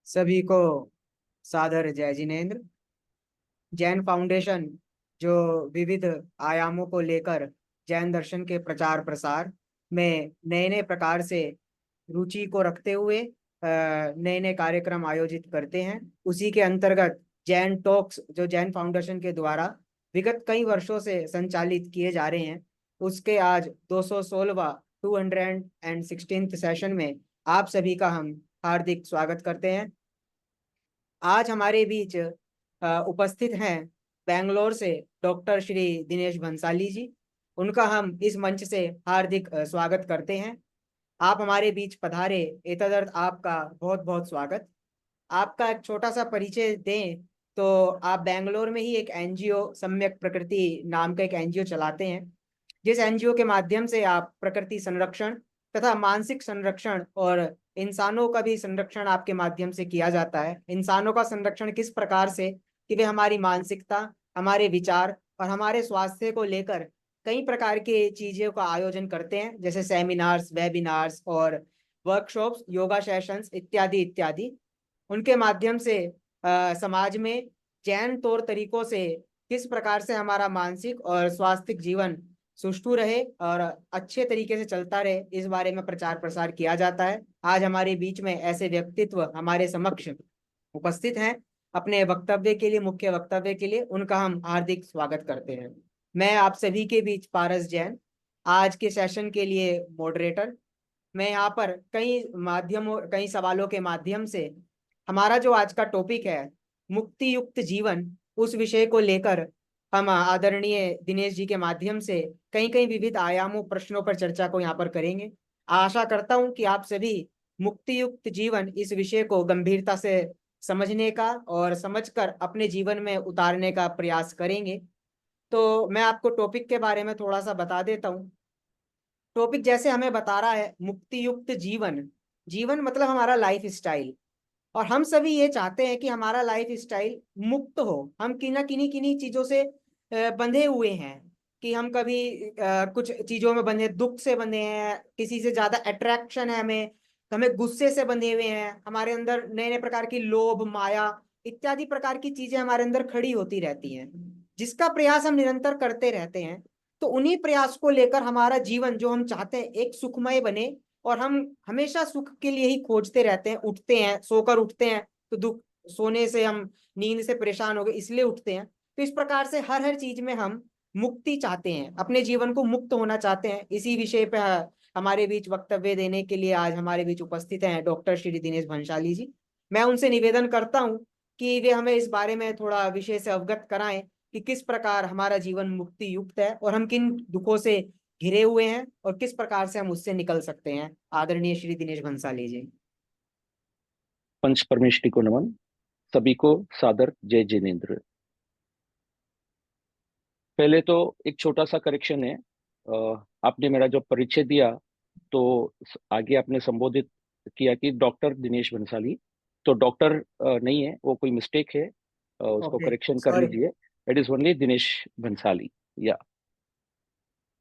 सभी को सादर जय जिनेन्द्र। जैन फाउंडेशन जो विविध आयामों को लेकर जैन दर्शन के प्रचार प्रसार में नए नए प्रकार से रुचि को रखते हुए नए नए कार्यक्रम आयोजित करते हैं, उसी के अंतर्गत जैन टॉक्स जो जैन फाउंडेशन के द्वारा विगत कई वर्षों से संचालित किए जा रहे हैं, उसके आज 216वां 216th सेशन में आप सभी का हम हार्दिक स्वागत करते हैं। आज हमारे बीच उपस्थित हैं बेंगलोर से डॉक्टर श्री दिनेश भंसाली जी। उनका हम इस मंच से हार्दिक स्वागत करते हैं। आप हमारे बीच पधारे, एतदर्थ आपका बहुत बहुत स्वागत। आपका एक छोटा सा परिचय दें तो आप बेंगलोर में ही एक एनजीओ सम्यक प्रकृति नाम का एक एनजीओ चलाते हैं, जिस एनजीओ के माध्यम से आप प्रकृति संरक्षण तथा मानसिक संरक्षण और इंसानों का भी संरक्षण आपके माध्यम से किया जाता है। इंसानों का संरक्षण किस प्रकार से कि वे हमारी मानसिकता, हमारे विचार और हमारे स्वास्थ्य को लेकर कई प्रकार के चीजों का आयोजन करते हैं, जैसे सेमिनार्स, वेबिनार्स और वर्कशॉप्स, योगा सेशंस इत्यादि इत्यादि। उनके माध्यम से समाज में जैन तौर तरीकों से किस प्रकार से हमारा मानसिक और स्वास्थ्यिक जीवन सुष्ठु रहे और अच्छे तरीके से चलता रहे, इस बारे में प्रचार प्रसार किया जाता है। आज हमारे बीच में ऐसे व्यक्तित्व हमारे समक्ष उपस्थित हैं। अपने वक्तव्य के लिए, मुख्य वक्तव्य के लिए उनका हम हार्दिक स्वागत करते हैं। मैं आप सभी के बीच पारस जैन, आज के सेशन के लिए मॉडरेटर। मैं यहाँ पर कई सवालों के माध्यम से हमारा जो आज का टॉपिक है मुक्ति युक्त जीवन, उस विषय को लेकर हम आदरणीय दिनेश जी के माध्यम से कई कई विविध आयामों प्रश्नों पर चर्चा को यहाँ पर करेंगे। आशा करता हूँ कि आप सभी मुक्ति युक्त जीवन इस विषय को गंभीरता से समझने का और समझकर अपने जीवन में उतारने का प्रयास करेंगे। तो मैं आपको टॉपिक के बारे में थोड़ा सा बता देता हूँ। टॉपिक जैसे हमें बता रहा है मुक्ति युक्त जीवन, जीवन मतलब हमारा लाइफ स्टाइल। और हम सभी ये चाहते हैं कि हमारा लाइफ स्टाइल मुक्त हो। हम किन्हीं किन्हीं चीजों से बंधे हुए हैं, कि हम कभी कुछ चीजों में बंधे, दुख से बंधे हैं, किसी से ज्यादा अट्रैक्शन है हमें, हमें गुस्से से बंधे हुए हैं, हमारे अंदर नए नए प्रकार की लोभ, माया इत्यादि प्रकार की चीजें हमारे अंदर खड़ी होती रहती हैं, जिसका प्रयास हम निरंतर करते रहते हैं। तो उन्हीं प्रयास को लेकर हमारा जीवन जो हम चाहते हैं एक सुखमय बने, और हम हमेशा सुख के लिए ही खोजते रहते हैं। उठते हैं, सोकर उठते हैं तो दुख, सोने से हम नींद से परेशान हो गए इसलिए उठते हैं। तो इस प्रकार से हर हर चीज में हम मुक्ति चाहते हैं, अपने जीवन को मुक्त होना चाहते हैं। इसी विषय पे हमारे बीच वक्तव्य देने के लिए आज हमारे बीच उपस्थित हैं डॉक्टर श्री दिनेश भंसाली जी। मैं उनसे निवेदन करता हूँ कि वे हमें इस बारे में थोड़ा विषय से अवगत कराएं कि किस प्रकार हमारा जीवन मुक्ति युक्त है और हम किन दुखों से घिरे हुए हैं और किस प्रकार से हम उससे निकल सकते हैं। आदरणीय श्री दिनेश भंसाली जी। पंच परमेष्टि को नमन। सभी को सादर जय जिनेन्द्र। पहले तो एक छोटा सा करेक्शन है। आपने मेरा जो परिचय दिया तो आगे आपने संबोधित किया कि डॉक्टर दिनेश बंसाली, तो डॉक्टर नहीं है, वो कोई मिस्टेक है, उसको ओके, करेक्शन कर सॉरी। लीजिए। It is only Dinesh Bansali. या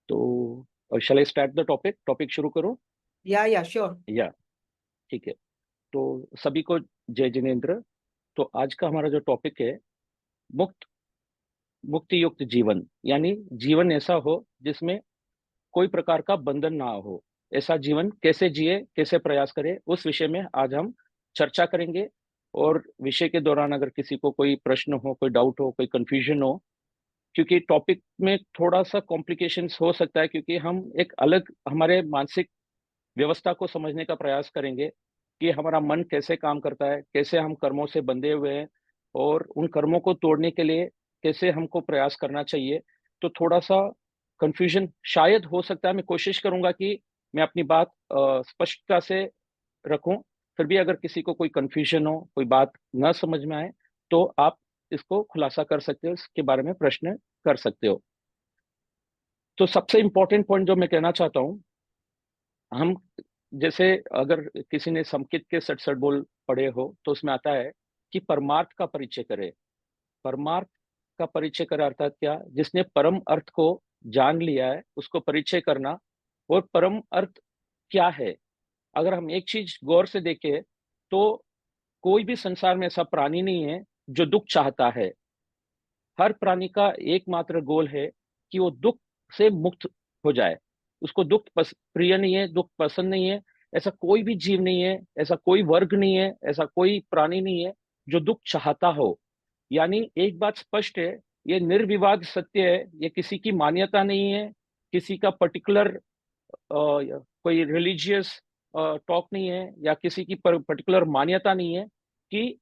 तो shall I start the topic? Topic शुरू करो? या श्योर। या ठीक है। तो सभी को जय जिनेन्द्र। तो आज का हमारा जो टॉपिक है, मुक्त मुक्ति युक्त जीवन, यानी जीवन ऐसा हो जिसमें कोई प्रकार का बंधन ना हो। ऐसा जीवन कैसे जिए, कैसे प्रयास करें, उस विषय में आज हम चर्चा करेंगे। और विषय के दौरान अगर किसी को कोई प्रश्न हो, कोई डाउट हो, कोई कंफ्यूजन हो, क्योंकि टॉपिक में थोड़ा सा कॉम्प्लिकेशंस हो सकता है, क्योंकि हम एक अलग हमारे मानसिक व्यवस्था को समझने का प्रयास करेंगे कि हमारा मन कैसे काम करता है, कैसे हम कर्मों से बंधे हुए हैं और उन कर्मों को तोड़ने के लिए कैसे हमको प्रयास करना चाहिए। तो थोड़ा सा कंफ्यूजन शायद हो सकता है। मैं कोशिश करूंगा कि मैं अपनी बात स्पष्टता से रखूं। फिर भी अगर किसी को कोई कंफ्यूजन हो, कोई बात न समझ में आए, तो आप इसको खुलासा कर सकते हो, इसके बारे में प्रश्न कर सकते हो। तो सबसे इंपॉर्टेंट पॉइंट जो मैं कहना चाहता हूं, हम जैसे अगर किसी ने समकित के 67 बोल पढ़े हो तो उसमें आता है कि परमार्थ का परिचय करे। परमार्थ का परिचय करे अर्थात क्या? जिसने परम अर्थ को जान लिया है उसको परिचय करना। और परम अर्थ क्या है? अगर हम एक चीज गौर से देखें तो कोई भी संसार में ऐसा प्राणी नहीं है जो दुख चाहता है। हर प्राणी का एकमात्र गोल है कि वो दुख से मुक्त हो जाए। उसको दुख प्रिय नहीं है, दुख पसंद नहीं है। ऐसा कोई भी जीव नहीं है, ऐसा कोई वर्ग नहीं है, ऐसा कोई प्राणी नहीं है जो दुख चाहता हो। यानी एक बात स्पष्ट है, ये निर्विवाद सत्य है। ये किसी की मान्यता नहीं है, किसी का पर्टिकुलर कोई रिलीजियस टॉक नहीं है, या किसी की पर्टिकुलर मान्यता नहीं है कि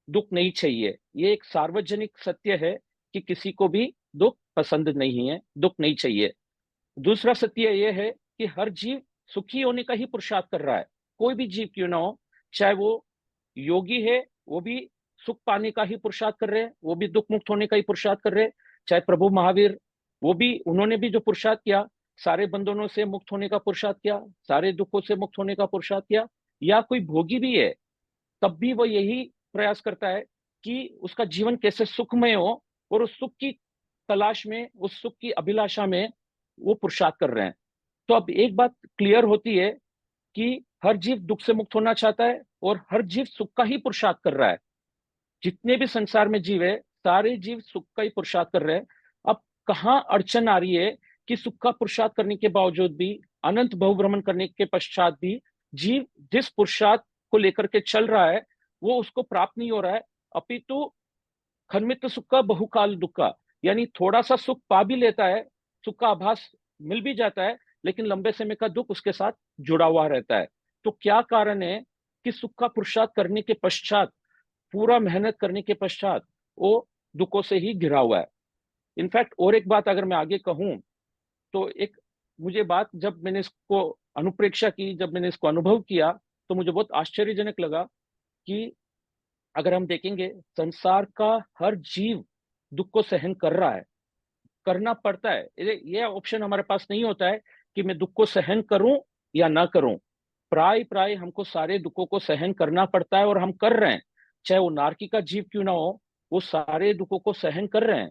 दुख नहीं चाहिए। ये एक सार्वजनिक सत्य है कि किसी को भी दुख पसंद नहीं है, दुख नहीं चाहिए। दूसरा सत्य यह है कि हर जीव सुखी होने का ही पुरुषार्थ कर रहा है। कोई भी जीव क्यों ना हो, चाहे वो योगी है, वो भी सुख पाने का ही पुरुषार्थ कर रहे हैं, वो भी दुख मुक्त होने का ही पुरुषार्थ कर रहे हैं। चाहे प्रभु महावीर, वो भी, उन्होंने भी जो पुरुषार्थ किया, सारे बंधनों से मुक्त होने का पुरुषार्थ किया, सारे दुखों से मुक्त होने का पुरुषार्थ किया। या कोई भोगी भी है, तब भी वो यही प्रयास करता है कि उसका जीवन कैसे सुखमय हो, और उस सुख की तलाश में, उस सुख की अभिलाषा में वो पुरुषार्थ कर रहे हैं। तो अब एक बात क्लियर होती है कि हर जीव दुख से मुक्त होना चाहता है, और हर जीव सुख का ही पुरुषार्थ कर रहा है। जितने भी संसार में जीव है, सारे जीव सुख का ही पुरुषार्थ कर रहे हैं। अब कहाँ अड़चन आ रही है कि सुख का पुरुषार्थ करने के बावजूद भी, अनंत बहुभ्रमण करने के पश्चात भी, जीव जिस पुरुषार्थ को लेकर के चल रहा है वो उसको प्राप्त नहीं हो रहा है, अपितु खन्मित सुख का बहुकाल दुख का। यानी थोड़ा सा सुख पा भी लेता है, सुख का आभास मिल भी जाता है, लेकिन लंबे समय का दुख उसके साथ जुड़ा हुआ रहता है। तो क्या कारण है कि सुख का पुरुषार्थ करने के पश्चात, पूरा मेहनत करने के पश्चात, वो दुखों से ही घिरा हुआ है। इनफैक्ट और एक बात अगर मैं आगे कहूं, तो एक मुझे बात, जब मैंने इसको अनुप्रेक्षा की, जब मैंने इसको अनुभव किया, तो मुझे बहुत आश्चर्यजनक लगा कि अगर हम देखेंगे, संसार का हर जीव दुख को सहन कर रहा है, करना पड़ता है। ये ऑप्शन हमारे पास नहीं होता है कि मैं दुख को सहन करूं या ना करूं। प्राय प्राय हमको सारे दुखों को सहन करना पड़ता है, और हम कर रहे हैं। चाहे वो नारकी का जीव क्यों ना हो, वो सारे दुखों को सहन कर रहे हैं।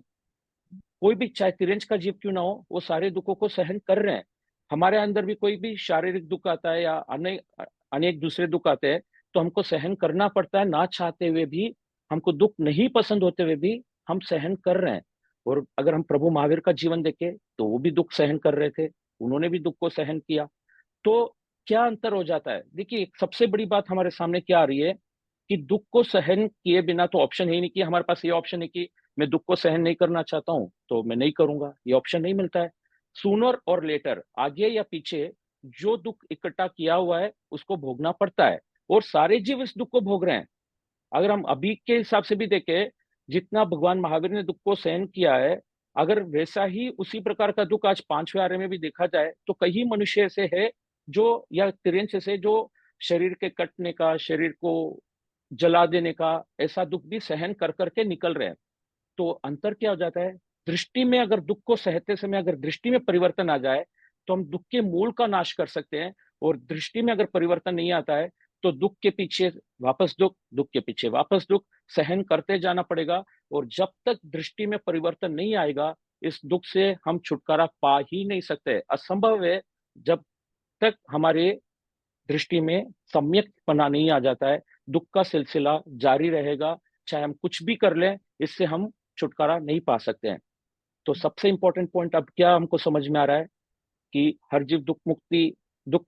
कोई भी, चाहे तिरंज का जीव क्यों ना हो, वो सारे दुखों को सहन कर रहे हैं। हमारे अंदर भी कोई भी शारीरिक दुख आता है, या अनेक अनेक दूसरे दुख आते हैं, तो हमको सहन करना पड़ता है, ना चाहते हुए भी। हमको दुख नहीं पसंद होते हुए भी हम सहन कर रहे हैं। और अगर हम प्रभु महावीर का जीवन देखें, तो वो भी दुख सहन कर रहे थे, उन्होंने भी दुख को सहन किया। तो क्या अंतर हो जाता है? देखिए, सबसे बड़ी बात हमारे सामने क्या आ रही है कि दुख को सहन किए बिना तो ऑप्शन ही नहीं, कि हमारे पास ये ऑप्शन है कि मैं दुख को सहन नहीं करना चाहता हूं तो मैं नहीं करूंगा, ये ऑप्शन नहीं मिलता है। सूनर और लेटर, आगे या पीछे, जो दुख इकट्ठा किया हुआ है उसको भोगना पड़ता है, और सारे जीव इस दुख को भोग रहे हैं। अगर हम अभी के हिसाब से भी देखें, जितना भगवान महावीर ने दुख को सहन किया है, अगर वैसा ही उसी प्रकार का दुख आज पांचवें आर्य में भी देखा जाए, तो कई मनुष्य ऐसे है जो, या तिरंज से, जो शरीर के कटने का, शरीर को जला देने का, ऐसा दुख भी सहन कर करके निकल रहे हैं। तो अंतर क्या हो जाता है? दृष्टि में, अगर दुख को सहते समय अगर दृष्टि में परिवर्तन आ जाए, तो हम दुख के मूल का नाश कर सकते हैं। और दृष्टि में अगर परिवर्तन नहीं आता है, तो दुख के पीछे वापस दुख, दुख के पीछे वापस दुख सहन करते जाना पड़ेगा। और जब तक दृष्टि में परिवर्तन नहीं आएगा, इस दुख से हम छुटकारा पा ही नहीं सकते, असंभव है। जब तक हमारे दृष्टि में सम्यक पना नहीं आ जाता है, दुख का सिलसिला जारी रहेगा। चाहे हम कुछ भी कर लें, इससे हम छुटकारा नहीं पा सकते हैं। तो सबसे इंपॉर्टेंट पॉइंट अब क्या हमको समझ में आ रहा है कि हर जीव दुख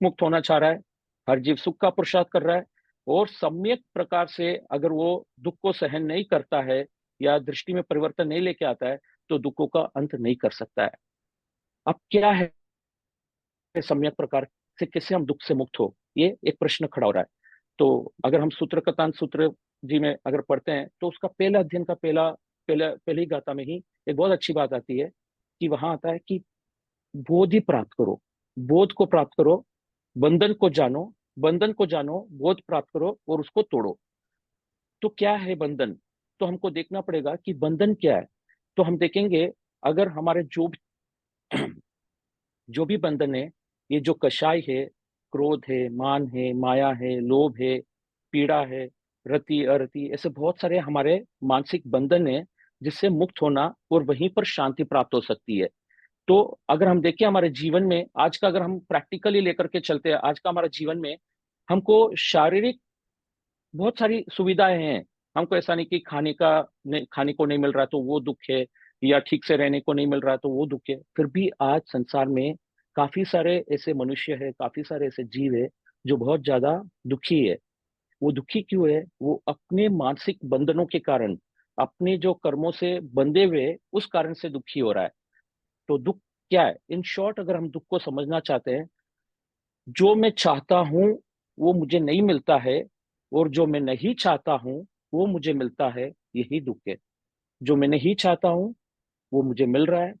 मुक्त होना चाह रहा है, हर जीव सुख का पुरुषार्थ कर रहा है। और सम्यक प्रकार से अगर वो दुख को सहन नहीं करता है, या दृष्टि में परिवर्तन नहीं लेके आता है, तो दुखों का अंत नहीं कर सकता है। अब क्या है सम्यक प्रकार से, कैसे हम दुख से मुक्त हो, ये एक प्रश्न खड़ा हो रहा है। तो अगर हम सूत्र कथान सूत्र जी में अगर पढ़ते हैं, तो उसका पहला अध्ययन का पहली गाथा में ही एक बहुत अच्छी बात आती है, कि वहां आता है कि बोध ही प्राप्त करो, बोध को प्राप्त करो, बंधन को जानो, बंधन को जानो, बोध प्राप्त करो और उसको तोड़ो। तो क्या है बंधन? तो हमको देखना पड़ेगा कि बंधन क्या है। तो हम देखेंगे, अगर हमारे जो भी बंधन है, ये जो कषाय है, क्रोध है, मान है, माया है, लोभ है, पीड़ा है, रति अरति, ऐसे बहुत सारे हमारे मानसिक बंधन है, जिससे मुक्त होना और वहीं पर शांति प्राप्त हो सकती है। तो अगर हम देखें हमारे जीवन में आज का, अगर हम प्रैक्टिकली लेकर के चलते हैं, आज का हमारा जीवन में हमको शारीरिक बहुत सारी सुविधाएं हैं। हमको ऐसा नहीं कि खाने को नहीं मिल रहा तो वो दुख है, या ठीक से रहने को नहीं मिल रहा तो वो दुख है। फिर भी आज संसार में काफी सारे ऐसे मनुष्य है, काफी सारे ऐसे जीव है जो बहुत ज्यादा दुखी है। वो दुखी क्यों है? वो अपने मानसिक बंधनों के कारण, अपने जो कर्मों से बंधे हुए उस कारण से दुखी हो रहा है। तो दुख क्या है? इन शॉर्ट अगर हम दुख को समझना चाहते हैं, जो मैं चाहता हूं वो मुझे नहीं मिलता है, और जो मैं नहीं चाहता हूं वो मुझे मिलता है, यही दुख है। जो मैं नहीं चाहता हूं वो मुझे मिल रहा है,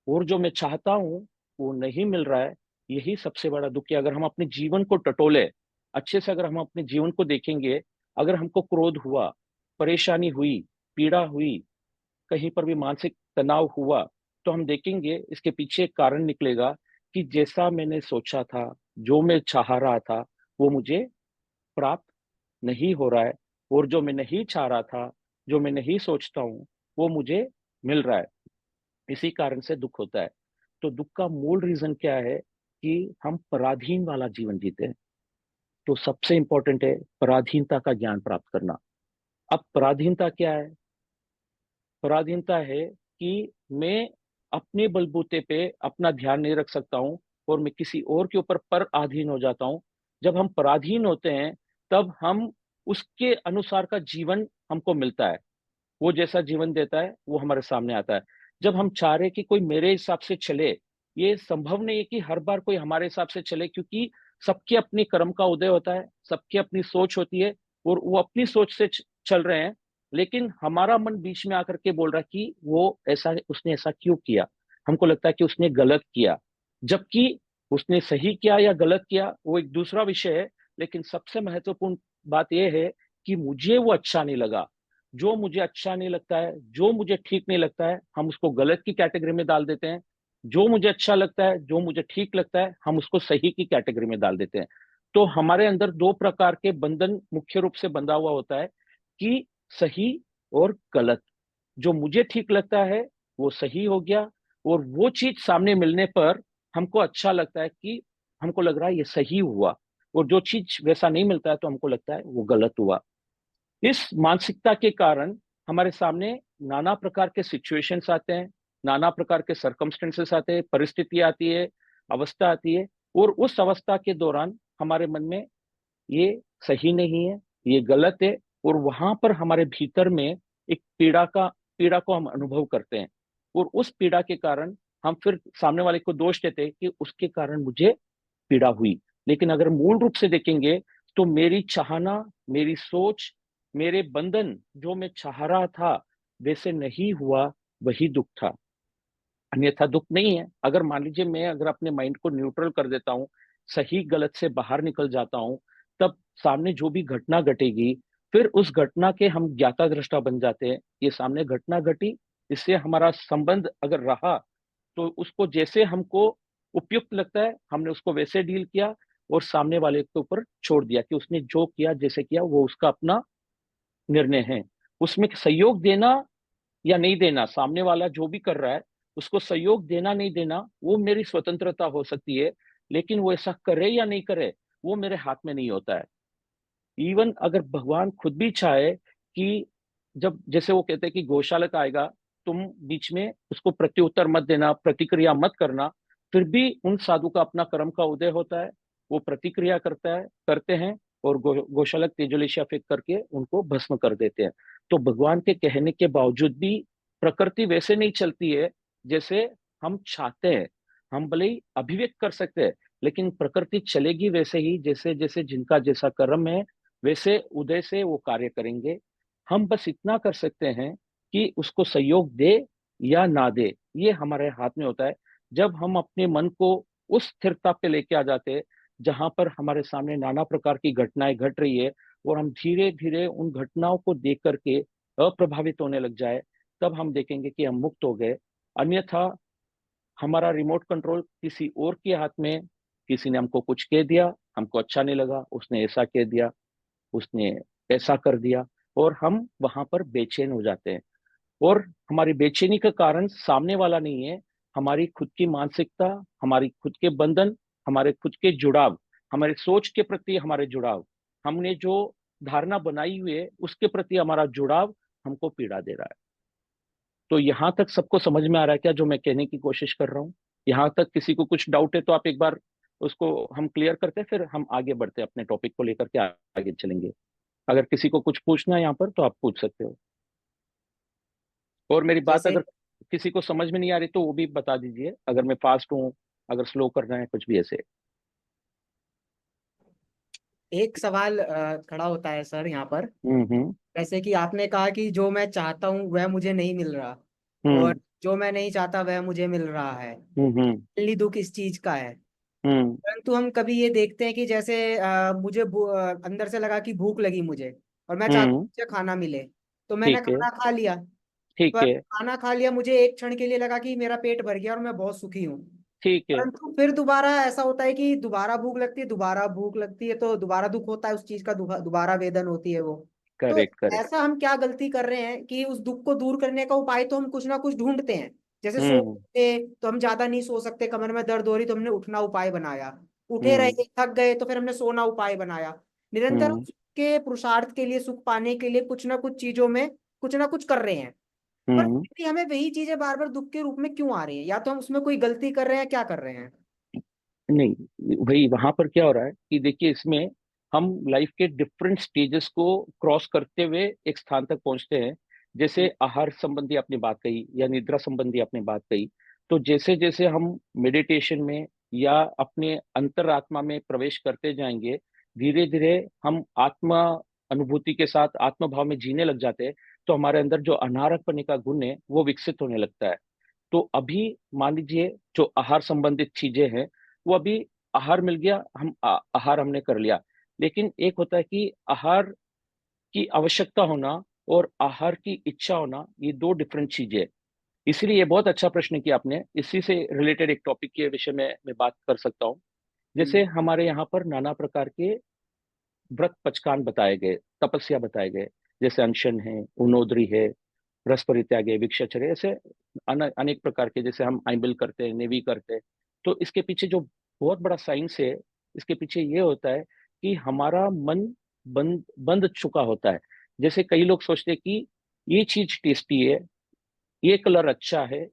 और जो मैं चाहता हूं वो नहीं मिल रहा है, यही सबसे बड़ा दुख है। अगर हम अपने जीवन को टटोले, अच्छे से अगर हम अपने जीवन को देखेंगे, अगर हमको क्रोध हुआ, परेशानी हुई, पीड़ा हुई, कहीं पर भी मानसिक तनाव हुआ, तो हम देखेंगे इसके पीछे एक कारण निकलेगा कि जैसा मैंने सोचा था, जो मैं चाह रहा था, वो मुझे प्राप्त नहीं हो रहा है, और जो मैं नहीं चाह रहा था, जो मैं नहीं सोचता हूँ, वो मुझे मिल रहा है। इसी कारण से दुख होता है। तो दुख का मूल रीजन क्या है? कि हम पराधीन वाला जीवन जीते हैं। तो सबसे इंपॉर्टेंट है पराधीनता का ज्ञान प्राप्त करना। अब पराधीनता क्या है? पराधीनता है कि मैं अपने बलबूते पे अपना ध्यान नहीं रख सकता हूँ, और मैं किसी और के ऊपर पर अधीन हो जाता हूँ। जब हम पराधीन होते हैं, तब हम उसके अनुसार का जीवन हमको मिलता है। वो जैसा जीवन देता है वो हमारे सामने आता है। जब हम चाह रहे कि कोई मेरे हिसाब से चले, ये संभव नहीं है कि हर बार कोई हमारे हिसाब से चले, क्योंकि सबके अपनी कर्म का उदय होता है, सबकी अपनी सोच होती है, और वो अपनी सोच से चल रहे हैं। लेकिन हमारा मन बीच में आकर के बोल रहा है कि वो ऐसा, उसने ऐसा क्यों किया। हमको लगता है कि उसने गलत किया, जबकि उसने सही किया या गलत किया वो एक दूसरा विषय है। लेकिन सबसे महत्वपूर्ण बात यह है कि मुझे वो अच्छा नहीं लगा। जो मुझे अच्छा नहीं लगता है, जो मुझे ठीक नहीं लगता है, हम उसको गलत की कैटेगरी में डाल देते हैं। जो मुझे अच्छा लगता है, जो मुझे ठीक लगता है, हम उसको सही की कैटेगरी में डाल देते हैं। तो हमारे अंदर दो प्रकार के बंधन मुख्य रूप से बंधा हुआ होता है, कि सही और गलत। जो मुझे ठीक लगता है वो सही हो गया, और वो चीज सामने मिलने पर हमको अच्छा लगता है कि हमको लग रहा है ये सही हुआ, और जो चीज वैसा नहीं मिलता है तो हमको लगता है वो गलत हुआ। इस मानसिकता के कारण हमारे सामने नाना प्रकार के सिचुएशंस आते हैं, नाना प्रकार के सर्कमस्टेंसेस आते हैं, परिस्थिति आती है, अवस्था आती है। और उस अवस्था के दौरान हमारे मन में ये सही नहीं है, ये गलत है, और वहां पर हमारे भीतर में एक पीड़ा को हम अनुभव करते हैं। और उस पीड़ा के कारण हम फिर सामने वाले को दोष देते हैं कि उसके कारण मुझे पीड़ा हुई। लेकिन अगर मूल रूप से देखेंगे, तो मेरी चाहना, मेरी सोच, मेरे बंधन, जो मैं चाह रहा था वैसे नहीं हुआ, वही दुख था, अन्यथा दुख नहीं है। अगर मान लीजिए मैं अगर अपने माइंड को न्यूट्रल कर देता हूँ, सही गलत से बाहर निकल जाता हूँ, तब सामने जो भी घटना घटेगी, फिर उस घटना के हम ज्ञाता दृष्टा बन जाते हैं। ये सामने घटना घटी, इससे हमारा संबंध अगर रहा, तो उसको जैसे हमको उपयुक्त लगता है हमने उसको वैसे डील किया, और सामने वाले के ऊपर छोड़ दिया कि उसने जो किया, जैसे किया, वो उसका अपना निर्णय है। उसमें सहयोग देना या नहीं देना, सामने वाला जो भी कर रहा है उसको सहयोग देना नहीं देना, वो मेरी स्वतंत्रता हो सकती है। लेकिन वो ऐसा करे या नहीं करे, वो मेरे हाथ में नहीं होता है। इवन अगर भगवान खुद भी चाहे कि, जब जैसे वो कहते हैं कि गौशालक आएगा, तुम बीच में उसको प्रत्युत्तर मत देना, प्रतिक्रिया मत करना, फिर भी उन साधु का अपना कर्म का उदय होता है, वो प्रतिक्रिया करते हैं, और गौशालक तेजोलेशिया फेंक करके उनको भस्म कर देते हैं। तो भगवान के कहने के बावजूद भी प्रकृति वैसे नहीं चलती है जैसे हम चाहते हैं। हम भले ही अभिव्यक्त कर सकते हैं, लेकिन प्रकृति चलेगी वैसे ही जैसे जैसे जिनका जैसा कर्म है, वैसे उदय से वो कार्य करेंगे। हम बस इतना कर सकते हैं कि उसको सहयोग दे या ना दे, ये हमारे हाथ में होता है। जब हम अपने मन को उस स्थिरता पे लेके आ जाते हैं जहां पर हमारे सामने नाना प्रकार की घटनाएं घट रही है, और हम धीरे धीरे उन घटनाओं को देख करके अप्रभावित होने लग जाए, तब हम देखेंगे कि हम मुक्त हो गए। अन्यथा हमारा रिमोट कंट्रोल किसी और के हाथ में, किसी ने हमको कुछ कह दिया, हमको अच्छा नहीं लगा, उसने ऐसा कह दिया, उसने ऐसा कर दिया, और हम वहां पर बेचैन हो जाते हैं। और हमारी बेचैनी का कारण सामने वाला नहीं है, हमारी खुद की मानसिकता, हमारी खुद के बंधन, हमारे खुद के जुड़ाव, हमारे सोच के प्रति हमारे जुड़ाव। हमने जो धारणा बनाई हुई है उसके प्रति हमारा जुड़ाव हमको पीड़ा दे रहा है। तो यहाँ तक सबको समझ में आ रहा है क्या जो मैं कहने की कोशिश कर रहा हूँ? यहाँ तक किसी को कुछ डाउट है तो आप एक बार उसको हम क्लियर करते हैं, फिर हम आगे बढ़ते हैं, अपने टॉपिक को लेकर के आगे चलेंगे। अगर किसी को कुछ पूछना है यहाँ पर तो आप पूछ सकते हो। और मेरी बात जैसे अगर किसी को समझ में नहीं आ रही तो वो भी बता दीजिए, अगर मैं फास्ट हूँ, अगर स्लो करना है, कुछ भी ऐसे। एक सवाल खड़ा होता है सर यहाँ पर। हम्म। जैसे कि आपने कहा कि जो मैं चाहता हूँ वह मुझे नहीं मिल रहा, और हम्म। जो मैं नहीं चाहता वह मुझे मिल रहा है। हम्म। पहली दुख इस चीज का है। हम्म। परंतु हम कभी ये देखते हैं कि जैसे अंदर से लगा कि भूख लगी मुझे, और मैं चाहता हूँ हम्म। मुझे खाना मिले, तो मैंने ठीक है। खाना खा लिया। ठीक पर है। खाना खा लिया, मुझे एक क्षण के लिए लगा कि मेरा पेट भर गया और मैं बहुत सुखी हूँ। ठीक है। परंतु फिर दोबारा ऐसा होता है कि दोबारा भूख लगती है, दोबारा भूख लगती है, तो दोबारा दुख होता है उस चीज का, दोबारा वेदन होती है वो। तो करेक्ट करेक्ट। ऐसा हम क्या गलती कर रहे हैं कि उस दुख को दूर करने का उपाय तो हम कुछ ना कुछ ढूंढते हैं। जैसे हम्म। सोते तो हम ज्यादा नहीं सो सकते, कमर में दर्द हो रही तो हमने उठना उपाय बनाया। उठे हम्म। रहे थक गए तो फिर हमने सोना उपाय बनाया। निरंतर हम्म। सुख के पुरुषार्थ के लिए, सुख पाने के लिए कुछ ना कुछ चीजों में कुछ ना कुछ कर रहे हैं। पर हम्म। फिर भी हमें वही चीजें बार बार दुख के रूप में क्यों आ रही हैं? या तो हम उसमें कोई गलती कर रहे हैं, क्या कर रहे हैं? नहीं, भाई वहां पर क्या हो रहा है कि देखिए, इसमें हम लाइफ के डिफरेंट स्टेजेस को क्रॉस करते हुए एक स्थान तक पहुंचते हैं। जैसे आहार संबंधी आपने बात कही या निद्रा संबंधी आपने बात कही, तो जैसे जैसे हम मेडिटेशन में या अपने अंतरात्मा में प्रवेश करते जाएंगे, धीरे धीरे हम आत्मा अनुभूति के साथ आत्म भाव में जीने लग जाते हैं, तो हमारे अंदर जो अनारक पने का गुण है वो विकसित होने लगता है। तो अभी मान लीजिए जो आहार संबंधित चीजें हैं, वो अभी आहार मिल गया, हम आहार हमने कर लिया। लेकिन एक होता है कि आहार की आवश्यकता होना और आहार की इच्छा होना, ये दो डिफरेंट चीजें हैं। इसलिए ये बहुत अच्छा प्रश्न किया आपने, इसी से रिलेटेड एक टॉपिक के विषय में मैं बात कर सकता हूँ। जैसे हमारे यहाँ पर नाना प्रकार के व्रत पचकान बताए गए, तपस्या बताए गए। जैसे अनशन है, उनोदरी है, रस परित्याग है, भिक्षाचर्य, ऐसे अनेक प्रकार के, जैसे हम आइबिल करते हैं, नेवी करते हैं। तो इसके पीछे जो बहुत बड़ा साइंस है, इसके पीछे ये होता है कि हमारा मन बंद बंद चुका होता है। जैसे कई लोग सोचते हैं कि ये चीज टेस्टी है, ये कलर अच्छा है,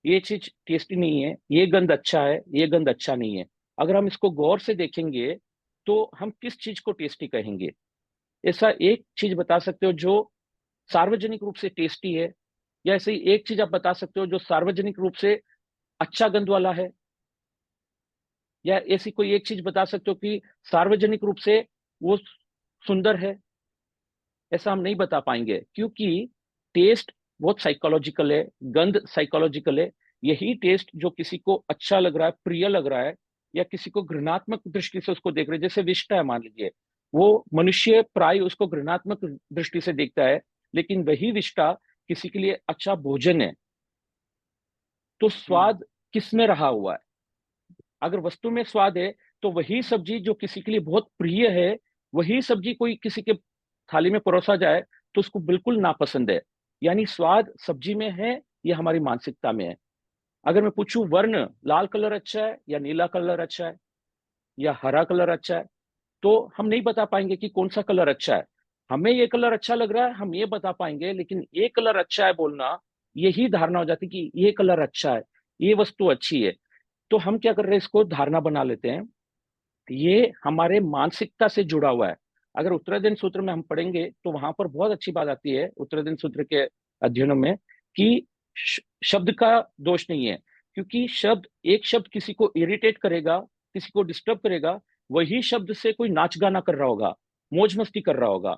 ये चीज टेस्टी नहीं है, ये गंध अच्छा है, ये गंध अच्छा नहीं है। अगर हम इसको गौर से देखेंगे तो हम किस चीज को टेस्टी कहेंगे? ऐसा एक चीज बता सकते हो जो सार्वजनिक रूप से टेस्टी है, या ऐसे ही एक चीज आप बता सकते हो जो सार्वजनिक रूप से अच्छा गंध वाला है, या ऐसी कोई एक चीज बता सकते हो कि सार्वजनिक रूप से वो सुंदर है? ऐसा हम नहीं बता पाएंगे, क्योंकि टेस्ट बहुत साइकोलॉजिकल है, गंध साइकोलॉजिकल है। यही टेस्ट जो किसी को अच्छा लग रहा है, प्रिय लग रहा है, या किसी को घृणात्मक दृष्टि से उसको देख रहे हैं, जैसे विष्ठा है मान लीजिए, वो मनुष्य प्राय उसको घृणात्मक दृष्टि से देखता है, लेकिन वही विष्ठा किसी के लिए अच्छा भोजन है। तो स्वाद किस में रहा हुआ है? अगर वस्तु में स्वाद है, तो वही सब्जी जो किसी के लिए बहुत प्रिय है, वही सब्जी कोई किसी के थाली में परोसा जाए तो उसको बिल्कुल नापसंद है। यानी स्वाद सब्जी में है या हमारी मानसिकता में है? अगर मैं पूछूं वर्ण, लाल कलर अच्छा है या नीला कलर अच्छा है या हरा कलर अच्छा है, तो हम नहीं बता पाएंगे कि कौन सा कलर अच्छा है। हमें ये कलर अच्छा लग रहा है, हम ये बता पाएंगे, लेकिन ये कलर अच्छा है बोलना, यही धारणा हो जाती कि ये कलर अच्छा है, ये वस्तु अच्छी है। तो हम क्या कर रहे हैं, इसको धारणा बना लेते हैं। ये हमारे मानसिकता से जुड़ा हुआ है। अगर उत्तराधीन सूत्र में हम पढ़ेंगे तो वहां पर बहुत अच्छी बात आती है उत्तराधीन सूत्र के अध्ययनों में, कि शब्द का दोष नहीं है। क्योंकि एक शब्द किसी को इरिटेट करेगा, किसी को डिस्टर्ब करेगा, वही शब्द से कोई नाच गाना कर रहा होगा, मौज मस्ती कर रहा होगा।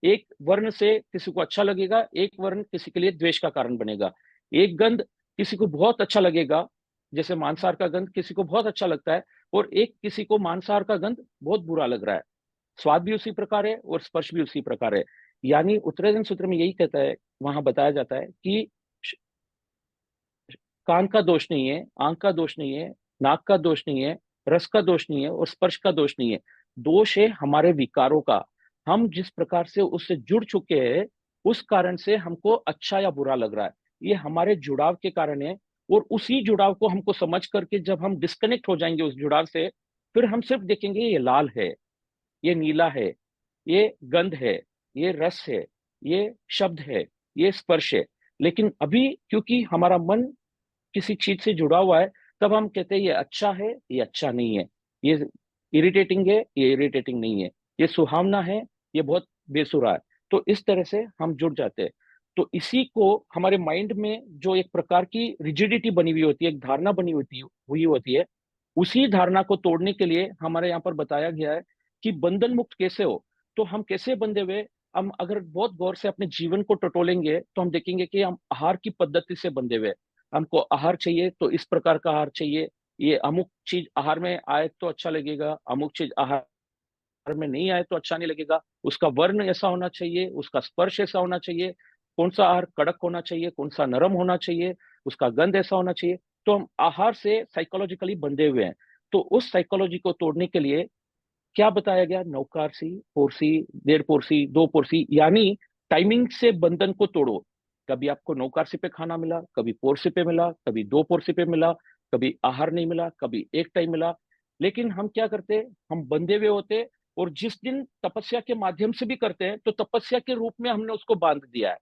एक वर्ण से किसी को अच्छा लगेगा, एक वर्ण किसी के लिए द्वेष का कारण बनेगा। एक गंध किसी को बहुत अच्छा लगेगा, जैसे मांसाहार का गंध किसी को बहुत अच्छा लगता है, और एक किसी को मांसाहार का गंध बहुत बुरा लग रहा है। स्वाद भी उसी प्रकार है और स्पर्श भी उसी प्रकार है। यानी उत्तराधीन सूत्र में यही कहता है, वहां बताया जाता है कि कान का दोष नहीं है, आंख का दोष नहीं है, नाक का दोष नहीं है, रस का दोष नहीं है, और स्पर्श का दोष नहीं है। दोष है हमारे विकारों का। हम जिस प्रकार से उससे जुड़ चुके हैं, उस कारण से हमको अच्छा या बुरा लग रहा है। ये हमारे जुड़ाव के कारण है। और उसी जुड़ाव को हमको समझ करके जब हम डिस्कनेक्ट हो जाएंगे उस जुड़ाव से, फिर हम सिर्फ देखेंगे ये लाल है, ये नीला है, ये गंध है, ये रस है, ये शब्द है, ये स्पर्श है। लेकिन अभी क्योंकि हमारा मन किसी चीज से जुड़ा हुआ है, तब हम कहते हैं ये अच्छा है, ये अच्छा नहीं है, ये इरिटेटिंग है, ये इरिटेटिंग नहीं है, ये सुहावना है, ये बहुत बेसुरा है। तो इस तरह से हम जुड़ जाते हैं। तो इसी को हमारे माइंड में जो एक प्रकार की रिजिडिटी बनी हुई होती है, एक धारणा बनी हुई होती है, उसी धारणा को तोड़ने के लिए हमारे यहाँ पर बताया गया है कि बंधन मुक्त कैसे हो। तो हम कैसे बंधे हुए, हम अगर बहुत गौर से अपने जीवन को टटोलेंगे तो हम देखेंगे कि हम आहार की पद्धति से बंधे हुए हैं। हमको आहार चाहिए तो इस प्रकार का आहार चाहिए, ये अमुक चीज आहार में आए तो अच्छा लगेगा, अमुक चीज आहार में नहीं आए तो अच्छा नहीं लगेगा, उसका वर्ण ऐसा होना चाहिए, उसका स्पर्श ऐसा होना चाहिए, कौन सा आहार कड़क होना चाहिए, कौन सा नरम होना चाहिए, उसका गंध ऐसा होना चाहिए। तो हम आहार से साइकोलॉजिकली बंधे हुए हैं। तो उस साइकोलॉजी को तोड़ने के लिए क्या बताया गया, नौकारसी, पोरसी, 1.5 पोरसी, 2 पोरसी, यानी टाइमिंग से बंधन को तोड़ो। कभी आपको नौकारसी पे खाना मिला, कभी पोरसी पे मिला, कभी 2 पोरसी पे मिला, कभी आहार नहीं मिला, कभी एक टाइम मिला। लेकिन हम क्या करते, हम बंधे हुए होते, और जिस दिन तपस्या के माध्यम से भी करते हैं तो तपस्या के रूप में हमने उसको बांध दिया है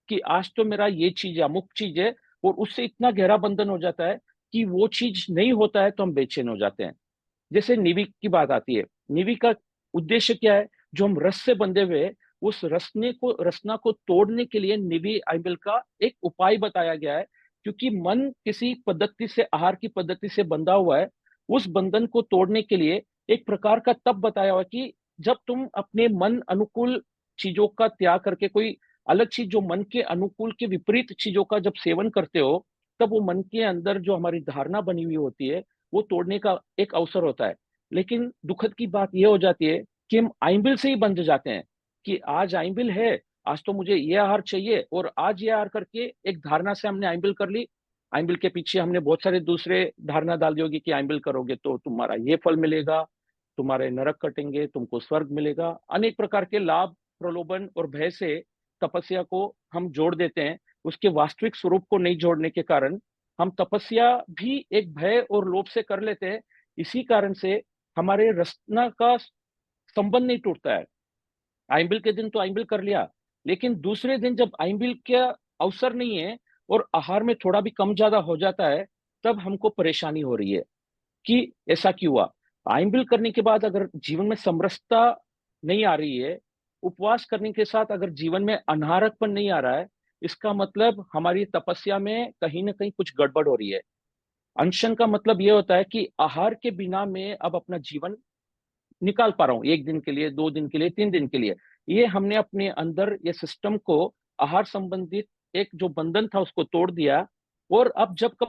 कि आज तो मेरा ये चीज है, अमुक चीज है, और उससे इतना गहरा बंधन हो जाता है कि वो चीज नहीं होता है तो हम बेचैन हो जाते हैं। जैसे निवि की बात आती है, निवि का उद्देश्य क्या है, जो हम रस से बंधे हुए हैं, उस रसना को तोड़ने के लिए निवि आइबिल का एक उपाय बताया गया है। क्योंकि मन किसी पद्धति से, आहार की पद्धति से बंधा हुआ है, उस बंधन को तोड़ने के लिए एक प्रकार का तप बताया हुआ है कि जब तुम अपने मन अनुकूल चीजों का त्याग करके कोई अलग चीज, जो मन के अनुकूल के विपरीत चीजों का जब सेवन करते हो, तब वो मन के अंदर जो हमारी धारणा बनी हुई होती है, वो तोड़ने का एक अवसर होता है। लेकिन दुखद की बात यह हो जाती है कि हम आइंबिल से ही बंध जाते हैं कि आज आइंबिल है, आज तो मुझे ये आहार चाहिए, और आज ये आहार करके एक धारणा से हमने आइंबिल कर ली। आइंबिल के पीछे हमने बहुत सारे दूसरे धारणा डाल दी होगी कि आइंबिल करोगे तो तुम्हारा ये फल मिलेगा, तुम्हारे नरक कटेंगे, तुमको स्वर्ग मिलेगा। अनेक प्रकार के लाभ, प्रलोभन और भय से तपस्या को हम जोड़ देते हैं। उसके वास्तविक स्वरूप को नहीं जोड़ने के कारण हम तपस्या भी एक भय और लोभ से कर लेते हैं। इसी कारण से हमारे रचना का संबंध नहीं टूटता है। आइंबिल के दिन तो आइंबिल कर लिया, लेकिन दूसरे दिन जब आइंबिल का अवसर नहीं है और आहार में थोड़ा भी कम ज्यादा हो जाता है, तब हमको परेशानी हो रही है कि ऐसा क्यों हुआ। आइंबिल करने के बाद अगर जीवन में समरसता नहीं आ रही है, उपवास करने के साथ अगर जीवन में अनारकपन नहीं आ रहा है, इसका मतलब हमारी तपस्या में कहीं ना कहीं कुछ गड़बड़ हो रही है। अनशन का मतलब यह होता है कि आहार के बिना मैं अब अपना जीवन निकाल पा रहा हूँ, 1 दिन के लिए, 2 दिन के लिए, 3 दिन के लिए। ये हमने अपने अंदर ये सिस्टम को, आहार संबंधित एक जो बंधन था उसको तोड़ दिया। और अब जब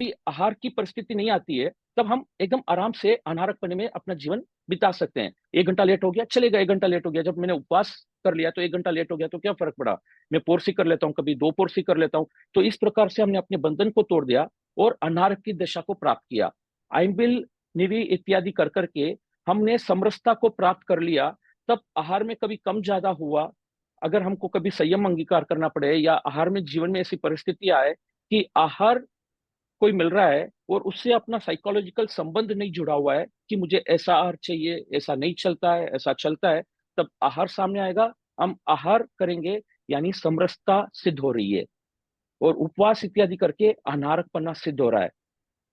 भी आहार की परिस्थिति नहीं आती है, तब हम एकदम आराम से अनारक पने में अपना जीवन बिता सकते हैं। 1 घंटा लेट हो गया चलेगा, 1 घंटा लेट हो गया, जब मैंने उपवास कर लिया तो 1 घंटा लेट हो गया तो क्या फर्क पड़ा, मैं पोरसी कर लेता हूँ, कभी 2 पोरसी कर लेता हूँ। तो इस प्रकार से हमने अपने बंधन को तोड़ दिया और अनारक की दशा को प्राप्त किया। आइंबिल, निवि इत्यादि कर करके हमने समरसता को प्राप्त कर लिया। तब आहार में कभी कम ज्यादा हुआ, अगर हमको कभी संयम अंगीकार करना पड़े, या आहार में जीवन में ऐसी परिस्थिति आए कि आहार कोई मिल रहा है और उससे अपना साइकोलॉजिकल संबंध नहीं जुड़ा हुआ है कि मुझे ऐसा आहार चाहिए, ऐसा नहीं चलता है, ऐसा चलता है, तब आहार सामने आएगा, हम आहार करेंगे, यानी समरसता सिद्ध हो रही है, और उपवास इत्यादि करके अनारकपना सिद्ध हो रहा है।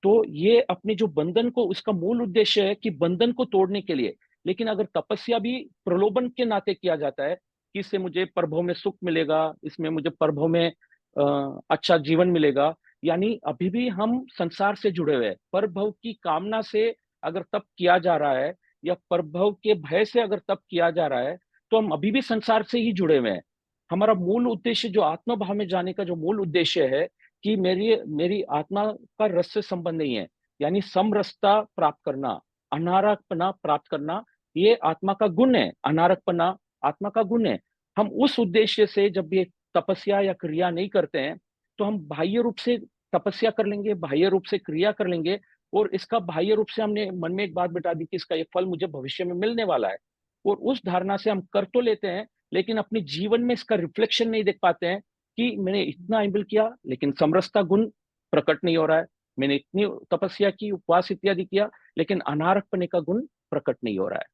तो ये अपने जो बंधन को, उसका मूल उद्देश्य है कि बंधन को तोड़ने के लिए। लेकिन अगर तपस्या भी प्रलोभन के नाते किया जाता है कि इससे मुझे परभव में सुख मिलेगा, इसमें मुझे परभव में अच्छा जीवन मिलेगा, यानी अभी भी हम संसार से जुड़े हुए हैं। परभव की कामना से अगर तप किया जा रहा है, या परभव के भय से अगर तप किया जा रहा है, तो हम अभी भी संसार से ही जुड़े हुए हैं। हमारा मूल उद्देश्य, जो आत्मा भाव में जाने का जो मूल उद्देश्य है, कि मेरी मेरी आत्मा का रस से संबंध नहीं है, यानी समरसता प्राप्त करना, अनारकपना प्राप्त करना, ये आत्मा का गुण है। अनारकपना आत्मा का गुण है। हम उस उद्देश्य से जब भी तपस्या या क्रिया नहीं करते हैं, तो हम बाह्य रूप से तपस्या कर लेंगे, बाह्य रूप से क्रिया कर लेंगे, और इसका बाह्य रूप से हमने मन में एक बात बिठा दी कि इसका ये फल मुझे भविष्य में मिलने वाला है, और उस धारणा से हम कर तो लेते हैं, लेकिन अपने जीवन में इसका रिफ्लेक्शन नहीं देख पाते हैं कि मैंने इतना इम्बिल किया लेकिन समरसता गुण प्रकट नहीं हो रहा है, मैंने इतनी तपस्या की, उपवास इत्यादि किया, लेकिन अनारक पने का गुण प्रकट नहीं हो रहा है।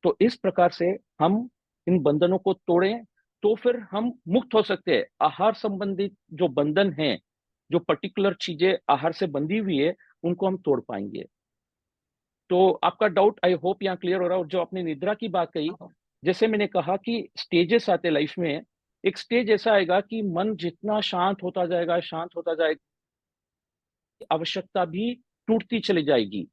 तो इस प्रकार से हम इन बंधनों को तोड़ें तो फिर हम मुक्त हो सकते हैं। आहार संबंधित जो बंधन हैं, जो पर्टिकुलर चीजें आहार से बंधी हुई है, उनको हम तोड़ पाएंगे। तो आपका डाउट आई होप यहाँ क्लियर हो रहा है। और जो आपने निद्रा की बात कही, जैसे मैंने कहा कि स्टेजेस आते लाइफ में, एक स्टेज ऐसा आएगा कि मन जितना शांत होता जाएगा, शांत होता जाएगा, आवश्यकता भी टूटती चली जाएगी।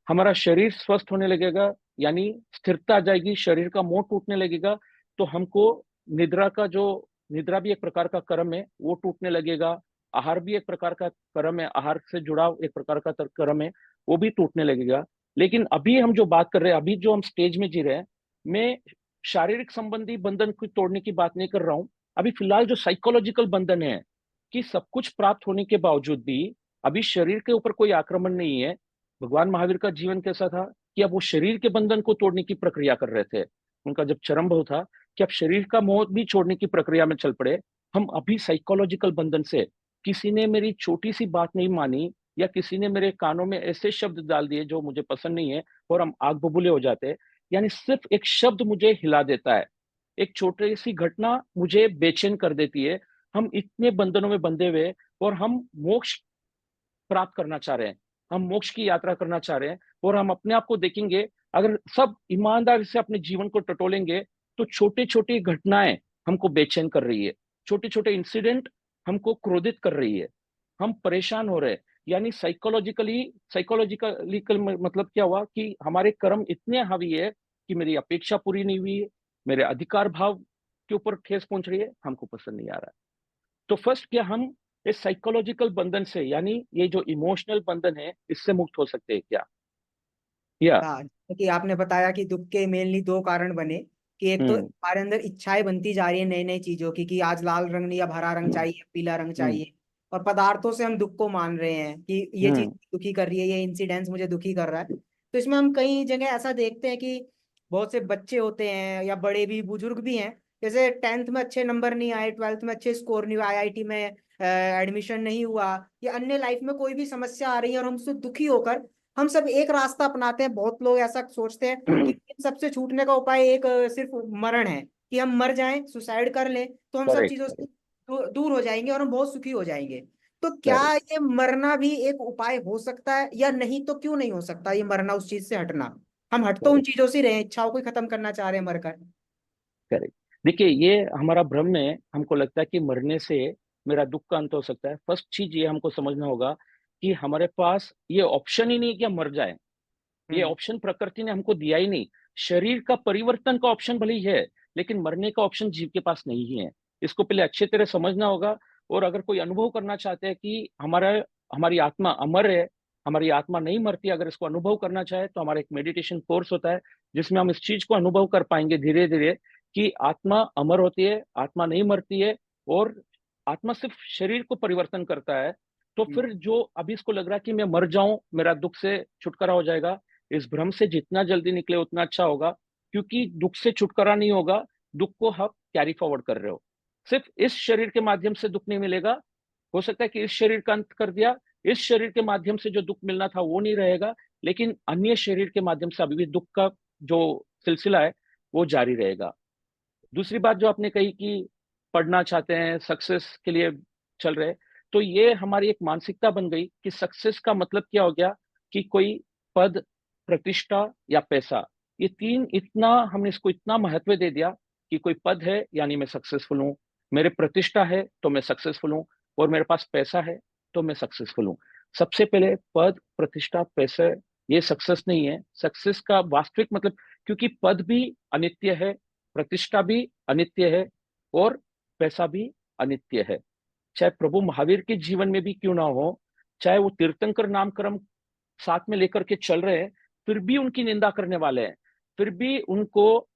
हमारा शरीर स्वस्थ होने लगेगा, यानी स्थिरता आ जाएगी, शरीर का मोह टूटने लगेगा। तो हमको निद्रा का जो, निद्रा भी एक प्रकार का कर्म है, वो टूटने लगेगा। आहार भी एक प्रकार का कर्म है, आहार से जुड़ा एक प्रकार का कर्म है, वो भी टूटने लगेगा। लेकिन अभी हम जो बात कर रहे हैं, अभी जो हम स्टेज में जी रहे हैं, मैं शारीरिक संबंधी बंधन को तोड़ने की बात नहीं कर रहा हूं। अभी फिलहाल जो साइकोलॉजिकल बंधन है, कि सब कुछ प्राप्त होने के बावजूद भी अभी शरीर के ऊपर कोई आक्रमण नहीं है। भगवान महावीर का जीवन कैसा था कि अब वो शरीर के बंधन को तोड़ने की प्रक्रिया कर रहे थे। उनका जब चरम भाव था कि अब शरीर का मोह भी छोड़ने की प्रक्रिया में चल पड़े। हम अभी साइकोलॉजिकल बंधन से, किसी ने मेरी छोटी सी बात नहीं मानी, या किसी ने मेरे कानों में ऐसे शब्द डाल दिए जो मुझे पसंद नहीं है, और हम आग बबूले हो जाते हैं। यानी सिर्फ एक शब्द मुझे हिला देता है, एक छोटी सी घटना मुझे बेचैन कर देती है। हम इतने बंधनों में बंधे हुए, और हम मोक्ष प्राप्त करना चाह रहे हैं, हम मोक्ष की यात्रा करना चाह रहे हैं। और हम अपने आप को देखेंगे, अगर सब ईमानदारी से अपने जीवन को टटोलेंगे, तो छोटी छोटी घटनाएं हमको बेचैन कर रही है, छोटे छोटे इंसिडेंट हमको क्रोधित कर रही है, हम परेशान हो रहे हैं। यानी साइकोलॉजिकली मतलब क्या हुआ कि हमारे कर्म इतने हावी है कि मेरी अपेक्षा पूरी नहीं हुई है, मेरे अधिकार भाव के ऊपर ठेस पहुंच रही है, हमको पसंद नहीं आ रहा है। तो फर्स्ट क्या हम इस साइकोलॉजिकल बंधन से, यानी ये जो इमोशनल बंधन है, इससे मुक्त हो सकते हैं क्या? या हाँ, कि आपने बताया कि दुख के मेनली दो कारण बने, कि एक तो हम्म हमारे अंदर इच्छाएं बनती जा रही है नई नई चीजों की, कि आज लाल रंग नहीं, अब हरा रंग चाहिए, पीला रंग हम्म चाहिए। और पदार्थों से हम दुख को मान रहे हैं कि ये चीज हम्म दुखी कर रही है, ये इंसिडेंस मुझे दुखी कर रहा है। तो इसमें हम कई जगह ऐसा देखते हैं कि बहुत से बच्चे होते हैं या बड़े भी, बुजुर्ग भी हैं, जैसे 10th में अच्छे नंबर नहीं आए, 12th में अच्छे स्कोर नहीं हुआ, आईआईटी में एडमिशन नहीं हुआ, या अन्य लाइफ में कोई भी समस्या आ रही है, और हम उससे दुखी होकर हम सब एक रास्ता अपनाते हैं। बहुत लोग ऐसा सोचते हैं कि इन सबसे छूटने का उपाय एक सिर्फ मरण है, कि हम मर जाएं, सुसाइड कर लें, तो हम सब करेक्ट चीजों से दूर हो जाएंगे और हम बहुत सुखी हो जाएंगे। तो क्या करेक्ट ये मरना भी एक उपाय हो सकता है, या नहीं तो क्यों नहीं हो सकता ये मरना, उस चीज से हटना? हम हट तो उन करेक्ट चीजों से रहे हैं, इच्छाओं को ही खत्म करना चाह रहे हैं मरकर। करेक्ट। देखिए, ये हमारा भ्रम है। हमको लगता है कि मरने से मेरा दुख का अंत हो सकता है। फर्स्ट चीज ये हमको समझना होगा कि हमारे पास ये ऑप्शन ही नहीं कि हम मर जाए। ये हम्म। ऑप्शन प्रकृति ने हमको दिया ही नहीं। शरीर का परिवर्तन का ऑप्शन भले ही है, लेकिन मरने का ऑप्शन जीव के पास नहीं है। इसको पहले अच्छे तरह समझना होगा। और अगर कोई अनुभव करना चाहते हैं कि हमारी आत्मा अमर है, हमारी आत्मा नहीं मरती, अगर इसको अनुभव करना चाहे, तो हमारा एक मेडिटेशन कोर्स होता है, जिसमें हम इस चीज को अनुभव कर पाएंगे धीरे धीरे, कि आत्मा अमर होती है, आत्मा नहीं मरती है, और आत्मा सिर्फ शरीर को परिवर्तन करता है। तो हम्म। फिर जो अभी इसको लग रहा है कि मैं मर जाऊं, मेरा दुख से छुटकारा हो जाएगा, इस भ्रम से जितना जल्दी निकले उतना अच्छा होगा। क्योंकि दुख से छुटकारा नहीं होगा, दुख को आप कैरी फॉरवर्ड कर रहे हो। सिर्फ इस शरीर के माध्यम से दुख नहीं मिलेगा। हो सकता है कि इस शरीर का अंत कर दिया, इस शरीर के माध्यम से जो दुख मिलना था वो नहीं रहेगा, लेकिन अन्य शरीर के माध्यम से अभी भी दुख का जो सिलसिला है, वो जारी रहेगा। दूसरी बात जो आपने कही कि पढ़ना चाहते हैं, सक्सेस के लिए चल रहे, तो ये हमारी एक मानसिकता बन गई कि सक्सेस का मतलब क्या हो गया कि कोई पद, प्रतिष्ठा या पैसा। ये तीन, इतना हमने इसको इतना महत्व दे दिया कि कोई पद है यानी मैं सक्सेसफुल हूँ, मेरे प्रतिष्ठा है तो मैं सक्सेसफुल हूँ, और मेरे पास पैसा है तो मैं सक्सेसफुल हूँ। सबसे पहले पद, प्रतिष्ठा, पैसे, ये सक्सेस नहीं है। सक्सेस का वास्तविक मतलब, क्योंकि पद भी अनित्य है, प्रतिष्ठा भी अनित्य है, और पैसा भी अनित्य है। चाहे प्रभु महावीर के जीवन में भी क्यों ना हो, चाहे वो तीर्थंकर नामकरण साथ में लेकर के चल रहे हैं, फिर भी उनकी निंदा करने वाले हैं, फिर भी उनको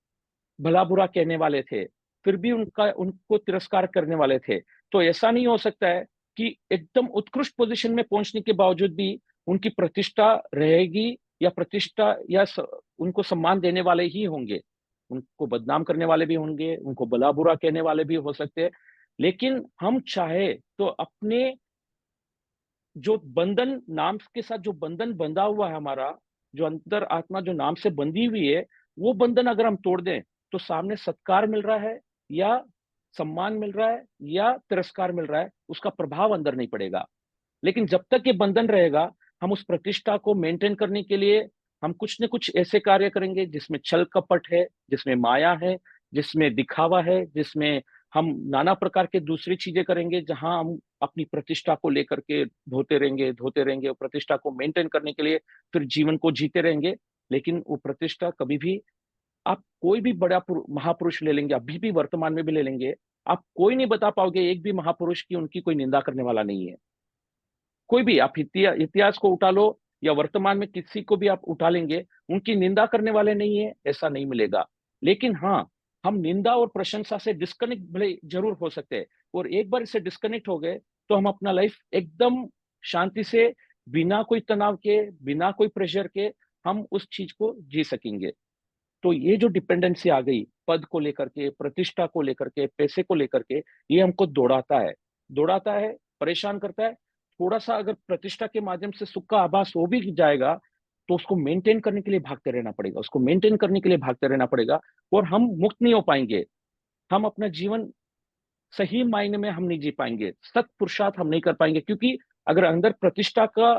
भला बुरा कहने वाले थे, फिर भी उनको तिरस्कार करने वाले थे। तो ऐसा नहीं हो सकता है कि एकदम उत्कृष्ट पोजीशन में पहुंचने के बावजूद भी उनकी प्रतिष्ठा रहेगी, या प्रतिष्ठा उनको सम्मान देने वाले ही होंगे। उनको बदनाम करने वाले भी होंगे, उनको भला बुरा कहने वाले भी हो सकते हैं। लेकिन हम चाहे तो अपने जो बंधन, नाम के साथ जो बंधन बंधा हुआ है हमारा, जो अंतर आत्मा जो नाम से बंधी हुई है, वो बंधन अगर हम तोड़ दें तो सामने सत्कार मिल रहा है या सम्मान मिल रहा है या तिरस्कार मिल रहा है, उसका प्रभाव अंदर नहीं पड़ेगा। लेकिन जब तक ये बंधन रहेगा, हम उस प्रतिष्ठा को मेंटेन करने के लिए हम कुछ न कुछ ऐसे कार्य करेंगे जिसमें छल कपट है, जिसमें माया है, जिसमें दिखावा है, जिसमें हम नाना प्रकार के दूसरी चीजें करेंगे, जहां हम अपनी प्रतिष्ठा को लेकर के धोते रहेंगे और प्रतिष्ठा को मेंटेन करने के लिए फिर जीवन को जीते रहेंगे। लेकिन वो प्रतिष्ठा कभी भी, आप कोई भी बड़ा महापुरुष ले लेंगे, अभी भी वर्तमान में भी ले लेंगे, आप कोई नहीं बता पाओगे एक भी महापुरुष की उनकी कोई निंदा करने वाला नहीं है। कोई भी आप इतिहास को उठा लो या वर्तमान में किसी को भी आप उठा लेंगे, उनकी निंदा करने वाले नहीं है, ऐसा नहीं मिलेगा। लेकिन हाँ, हम निंदा और प्रशंसा से डिस्कनेक्ट भले जरूर हो सकते हैं, और एक बार इससे डिस्कनेक्ट हो गए तो हम अपना लाइफ एकदम शांति से, बिना कोई तनाव के, बिना कोई प्रेशर के, हम उस चीज को जी सकेंगे। तो ये जो डिपेंडेंसी आ गई पद को लेकर के, प्रतिष्ठा को लेकर के, पैसे को लेकर के, ये हमको दौड़ाता है, परेशान करता है। थोड़ा सा अगर प्रतिष्ठा के माध्यम से सुख का आभास हो भी जाएगा तो उसको मेंटेन करने के लिए भागते रहना पड़ेगा, उसको मेंटेन करने के लिए भागते रहना पड़ेगा, और हम मुक्त नहीं हो पाएंगे। हम अपना जीवन सही मायने में हम नहीं जी पाएंगे, सत पुरुषार्थ हम नहीं कर पाएंगे, क्योंकि अगर अंदर प्रतिष्ठा का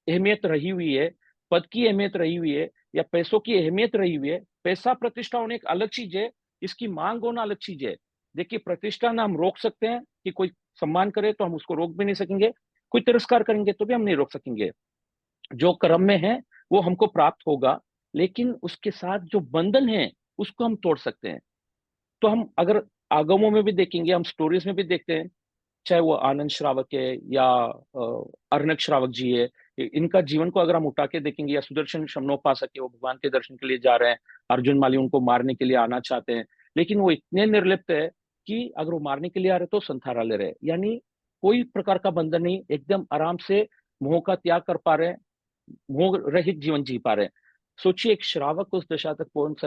अहमियत रही हुई है, पद की अहमियत रही हुई है, या पैसों की अहमियत रही हुई है, पैसा प्रतिष्ठा होने एक अलग चीज है, इसकी मांग होना अलग चीज है। देखिए, प्रतिष्ठा ना हम रोक सकते हैं कि कोई सम्मान करे तो हम उसको रोक भी नहीं सकेंगे, कोई तिरस्कार करेंगे तो भी हम नहीं रोक सकेंगे। जो कर्म में है वो हमको प्राप्त होगा, लेकिन उसके साथ जो बंधन है उसको हम तोड़ सकते हैं। तो हम अगर आगमों में भी देखेंगे, हम स्टोरीज में भी देखते हैं, चाहे वो आनंद श्रावक है या अर्नक श्रावक जी है, इनका जीवन को अगर हम उठा के देखेंगे, या सुदर्शन शमनोपासक है, वो भगवान के दर्शन के लिए जा रहे हैं, अर्जुन माली उनको मारने के लिए आना चाहते हैं, लेकिन वो इतने निर्लिप्त है कि अगर वो मारने के लिए आ रहे तो संथारा ले रहे, यानी कोई प्रकार का बंधन नहीं, एकदम आराम से मोह का त्याग कर पा रहे हैं, मोह रहित जीवन जी पा रहे हैं। सोचिए, एक श्रावक उस दशा तक पहुंच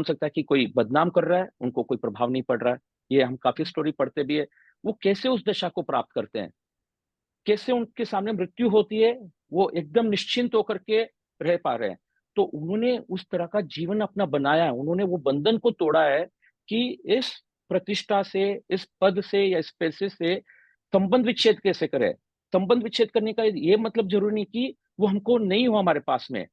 सकता है कि कोई बदनाम कर रहा है, उनको कोई प्रभाव नहीं पड़ रहा है। ये हम काफी स्टोरी पढ़ते भी है। वो कैसे उस दशा को प्राप्त करते हैं, कैसे उनके सामने मृत्यु होती है, वो एकदम निश्चिंत होकर के रह पा रहे हैं। तो उन्होंने उस तरह का जीवन अपना बनाया है, उन्होंने वो बंधन को तोड़ा है कि इस प्रतिष्ठा से, इस पद से या इस पैसे से संबंध विच्छेद कैसे करें। संबंध विच्छेद करने का ये मतलब जरूरी नहीं कि वो हमको नहीं हो हमारे पास में,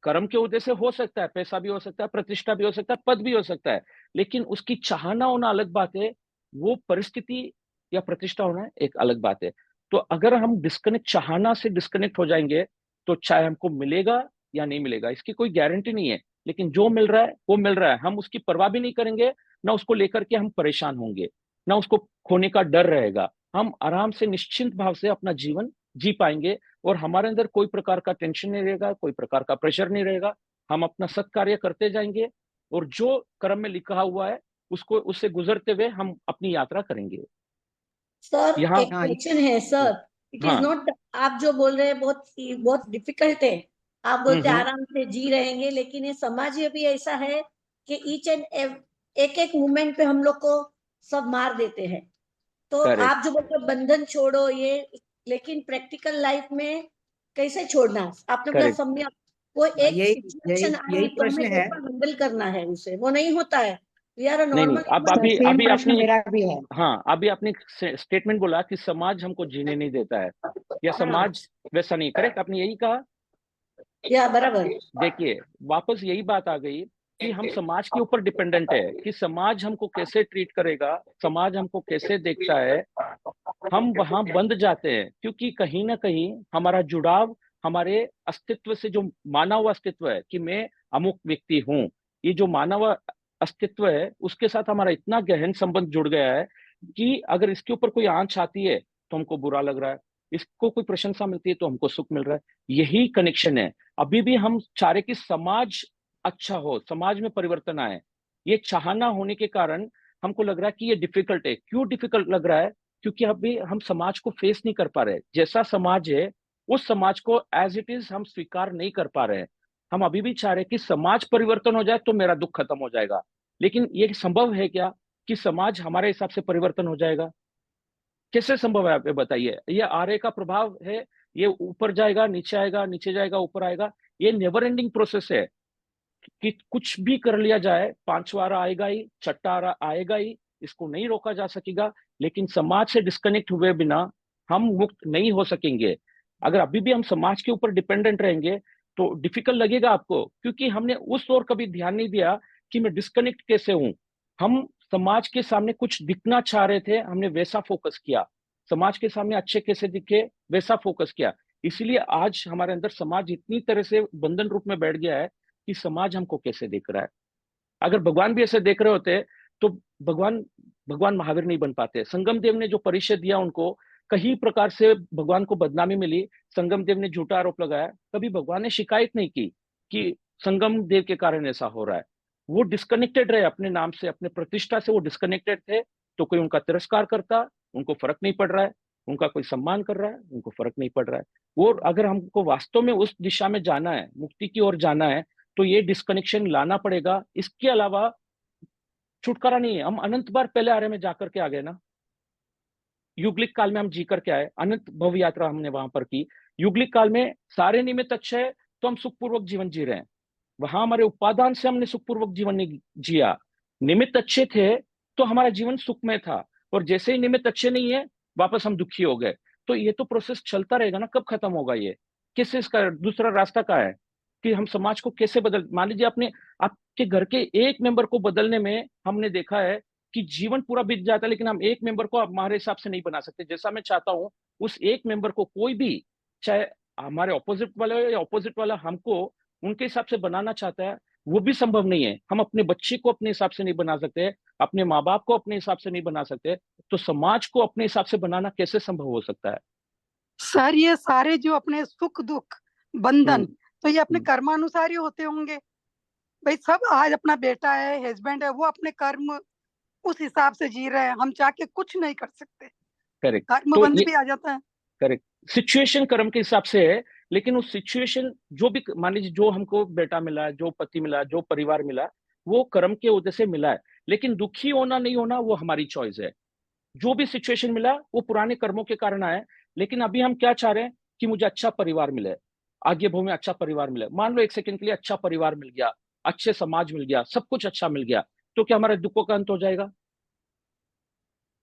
कर्म के उदय से हो सकता है, पैसा भी हो सकता है, प्रतिष्ठा भी हो सकता है, पद भी हो सकता है, लेकिन उसकी चाहना होना अलग बात है, वो परिस्थिति या प्रतिष्ठा होना एक अलग बात है। तो अगर हम चाहना से डिस्कनेक्ट हो जाएंगे तो चाहे हमको मिलेगा या नहीं मिलेगा, इसकी कोई गारंटी नहीं है, लेकिन जो मिल रहा है वो मिल रहा है, हम उसकी परवाह भी नहीं करेंगे, ना उसको लेकर के हम परेशान होंगे, ना उसको खोने का डर रहेगा। हम आराम से निश्चिंत भाव से अपना जीवन जी पाएंगे, और हमारे अंदर कोई प्रकार का टेंशन नहीं रहेगा, कोई प्रकार का प्रेशर नहीं रहेगा। हम अपना सत्कार्य करते जाएंगे, और जो कर्म में लिखा हुआ है उसको, उससे गुजरते हुए हम अपनी यात्रा करेंगे। सर यहाँ एक क्वेश्चन है सर, इट इज हाँ। नॉट, आप जो बोल रहे हैं बहुत बहुत डिफिकल्ट है। आप बोलते हैं आराम से जी रहेंगे, लेकिन ये समाज ये भी ऐसा है कि ईच एंड एक एक मोमेंट पे हम लोग को सब मार देते हैं। तो करेक्ट। आप जो बोलते हो बंधन छोड़ो ये, लेकिन प्रैक्टिकल लाइफ में कैसे छोड़ना, आपने बोला करेक्ट। समय, वो हाँ, एक यही यही सिचुएशन यही आई तो हमें प्रश्न है। कैसा हैंडल करना है उसे, वो नहीं होता है। वी आर अ नहीं नहीं, नॉर्मल अब ह्यूमन। अभी सेम अभी प्रश्न आपने मेरा भी है। हाँ, अभी आपने स्टेटमेंट बोला कि समाज हमको जीने नहीं देता है, या समाज वैसा नहीं, करेक्ट, आपने यही कहा। या बराबर। देखिए, वापस यही बात आ गई कि हम समाज के ऊपर डिपेंडेंट है, कि समाज हमको कैसे ट्रीट करेगा, समाज हमको कैसे देखता है, हम वहां बंध जाते हैं, क्योंकि कहीं ना कहीं हमारा जुड़ाव हमारे अस्तित्व से, जो मानव अस्तित्व है कि मैं अमुक व्यक्ति हूँ, ये जो मानव अस्तित्व है उसके साथ हमारा इतना गहन संबंध जुड़ गया है कि अगर इसके ऊपर कोई आंच आती है तो हमको बुरा लग रहा है, इसको कोई प्रशंसा मिलती है तो हमको सुख मिल रहा है। यही कनेक्शन है। अभी भी हम चाह रहे कि समाज अच्छा हो, समाज में परिवर्तन आए, ये चाहना होने के कारण हमको लग रहा है कि ये डिफिकल्ट है। क्यों डिफिकल्ट लग रहा है? क्योंकि अभी हम समाज को फेस नहीं कर पा रहे, जैसा समाज है उस समाज को एज इट इज हम स्वीकार नहीं कर पा रहे हैं। हम अभी भी चाह रहे हैं कि समाज परिवर्तन हो जाए तो मेरा दुख खत्म हो जाएगा, लेकिन ये संभव है क्या कि समाज हमारे हिसाब से परिवर्तन हो जाएगा? कैसे संभव है, आप ये बताइए। ये आर्य का प्रभाव है, ये ऊपर जाएगा नीचे आएगा, नीचे जाएगा ऊपर आएगा, ये नेवर एंडिंग प्रोसेस है। कि कुछ भी कर लिया जाए, 5वां आएगा ही, 6ठा आएगा ही, इसको नहीं रोका जा सकेगा। लेकिन समाज से डिस्कनेक्ट हुए बिना हम मुक्त नहीं हो सकेंगे। अगर अभी भी हम समाज के ऊपर डिपेंडेंट रहेंगे तो डिफिकल्ट लगेगा आपको, क्योंकि हमने उस ओर कभी ध्यान नहीं दिया कि मैं डिस्कनेक्ट कैसे हूं। हम समाज के सामने कुछ दिखना चाह रहे थे, हमने वैसा फोकस किया। समाज के सामने अच्छे कैसे दिखे वैसा फोकस किया। इसलिए आज हमारे अंदर समाज इतनी तरह से बंधन रूप में बैठ गया है कि समाज हमको कैसे देख रहा है। अगर भगवान भी ऐसे देख रहे होते तो भगवान भगवान महावीर नहीं बन पाते। संगम देव ने जो परिचय दिया उनको कई प्रकार से भगवान को बदनामी मिली। संगम देव ने झूठा आरोप लगाया, कभी भगवान ने शिकायत नहीं की कि संगम देव के कारण ऐसा हो रहा है। वो डिस्कनेक्टेड रहे अपने नाम से, अपने प्रतिष्ठा से वो डिस्कनेक्टेड थे। तो कोई उनका तिरस्कार करता, उनको फर्क नहीं पड़ रहा है। उनका कोई सम्मान कर रहा है, उनको फर्क नहीं पड़ रहा है। और अगर हमको वास्तव में उस दिशा में जाना है, मुक्ति की ओर जाना है, तो ये डिस्कनेक्शन लाना पड़ेगा। इसके अलावा छुटकारा नहीं है। हम अनंत बार पहले आर्य में जाकर के आ गए ना, युगलिक काल में हम जी करके आए, अनंत भव यात्रा हमने वहां पर की। युगलिक काल में सारे निमित्त अच्छे है तो हम सुखपूर्वक जीवन जी रहे हैं। वहां हमारे उपादान से हमने सुखपूर्वक जीवन नहीं जिया। निमित्त अच्छे थे तो हमारा जीवन सुखमय था, और जैसे ही निमित्त अच्छे नहीं है वापस हम दुखी हो गए। तो ये तो प्रोसेस चलता रहेगा ना, कब खत्म होगा ये? किस इसका दूसरा रास्ता का है कि हम समाज को कैसे बदल। मान लीजिए आपने आपके घर के एक मेंबर को बदलने में हमने देखा है कि जीवन पूरा बीत जाता है, लेकिन हम एक मेंबर को हमारे हिसाब से नहीं बना सकते। जैसा मैं चाहता हूं उस एक मेंबर को कोई भी, चाहे हमारे ऑपोजिट वाला या ऑपोजिट वाला हमको उनके हिसाब से बनाना चाहता है, वो भी संभव नहीं है। हम अपने बच्चे को अपने हिसाब से नहीं बना सकते, अपने माँ बाप को अपने हिसाब से नहीं बना सकते, तो समाज को अपने हिसाब से बनाना कैसे संभव हो सकता है? सर ये सारे जो अपने सुख दुख बंधन, तो ये अपने हम्म। कर्मानुसार ही होते होंगे भाई। सब आज अपना बेटा है, हस्बैंड है, वो अपने कर्म उस हिसाब से जी रहे हैं। हम चाह के कुछ नहीं कर सकते, करेक्ट। कर्म तो बंध ये भी आ जाता है। करेक्ट, सिचुएशन कर्म के हिसाब से है। लेकिन उस सिचुएशन जो भी, मान लीजिए जो हमको बेटा मिला, जो पति मिला, जो परिवार मिला, वो कर्म के वजह से मिला है। लेकिन दुखी होना नहीं होना वो हमारी चॉइस है। जो भी सिचुएशन मिला वो पुराने कर्मों के कारण आए। लेकिन अभी हम क्या चाह रहे हैं कि मुझे अच्छा परिवार मिले, आगे भव में अच्छा परिवार मिले। मान लो एक सेकंड के लिए अच्छा परिवार मिल गया, अच्छे समाज मिल गया, सब कुछ अच्छा मिल गया, तो क्या हमारे दुखों का अंत हो जाएगा?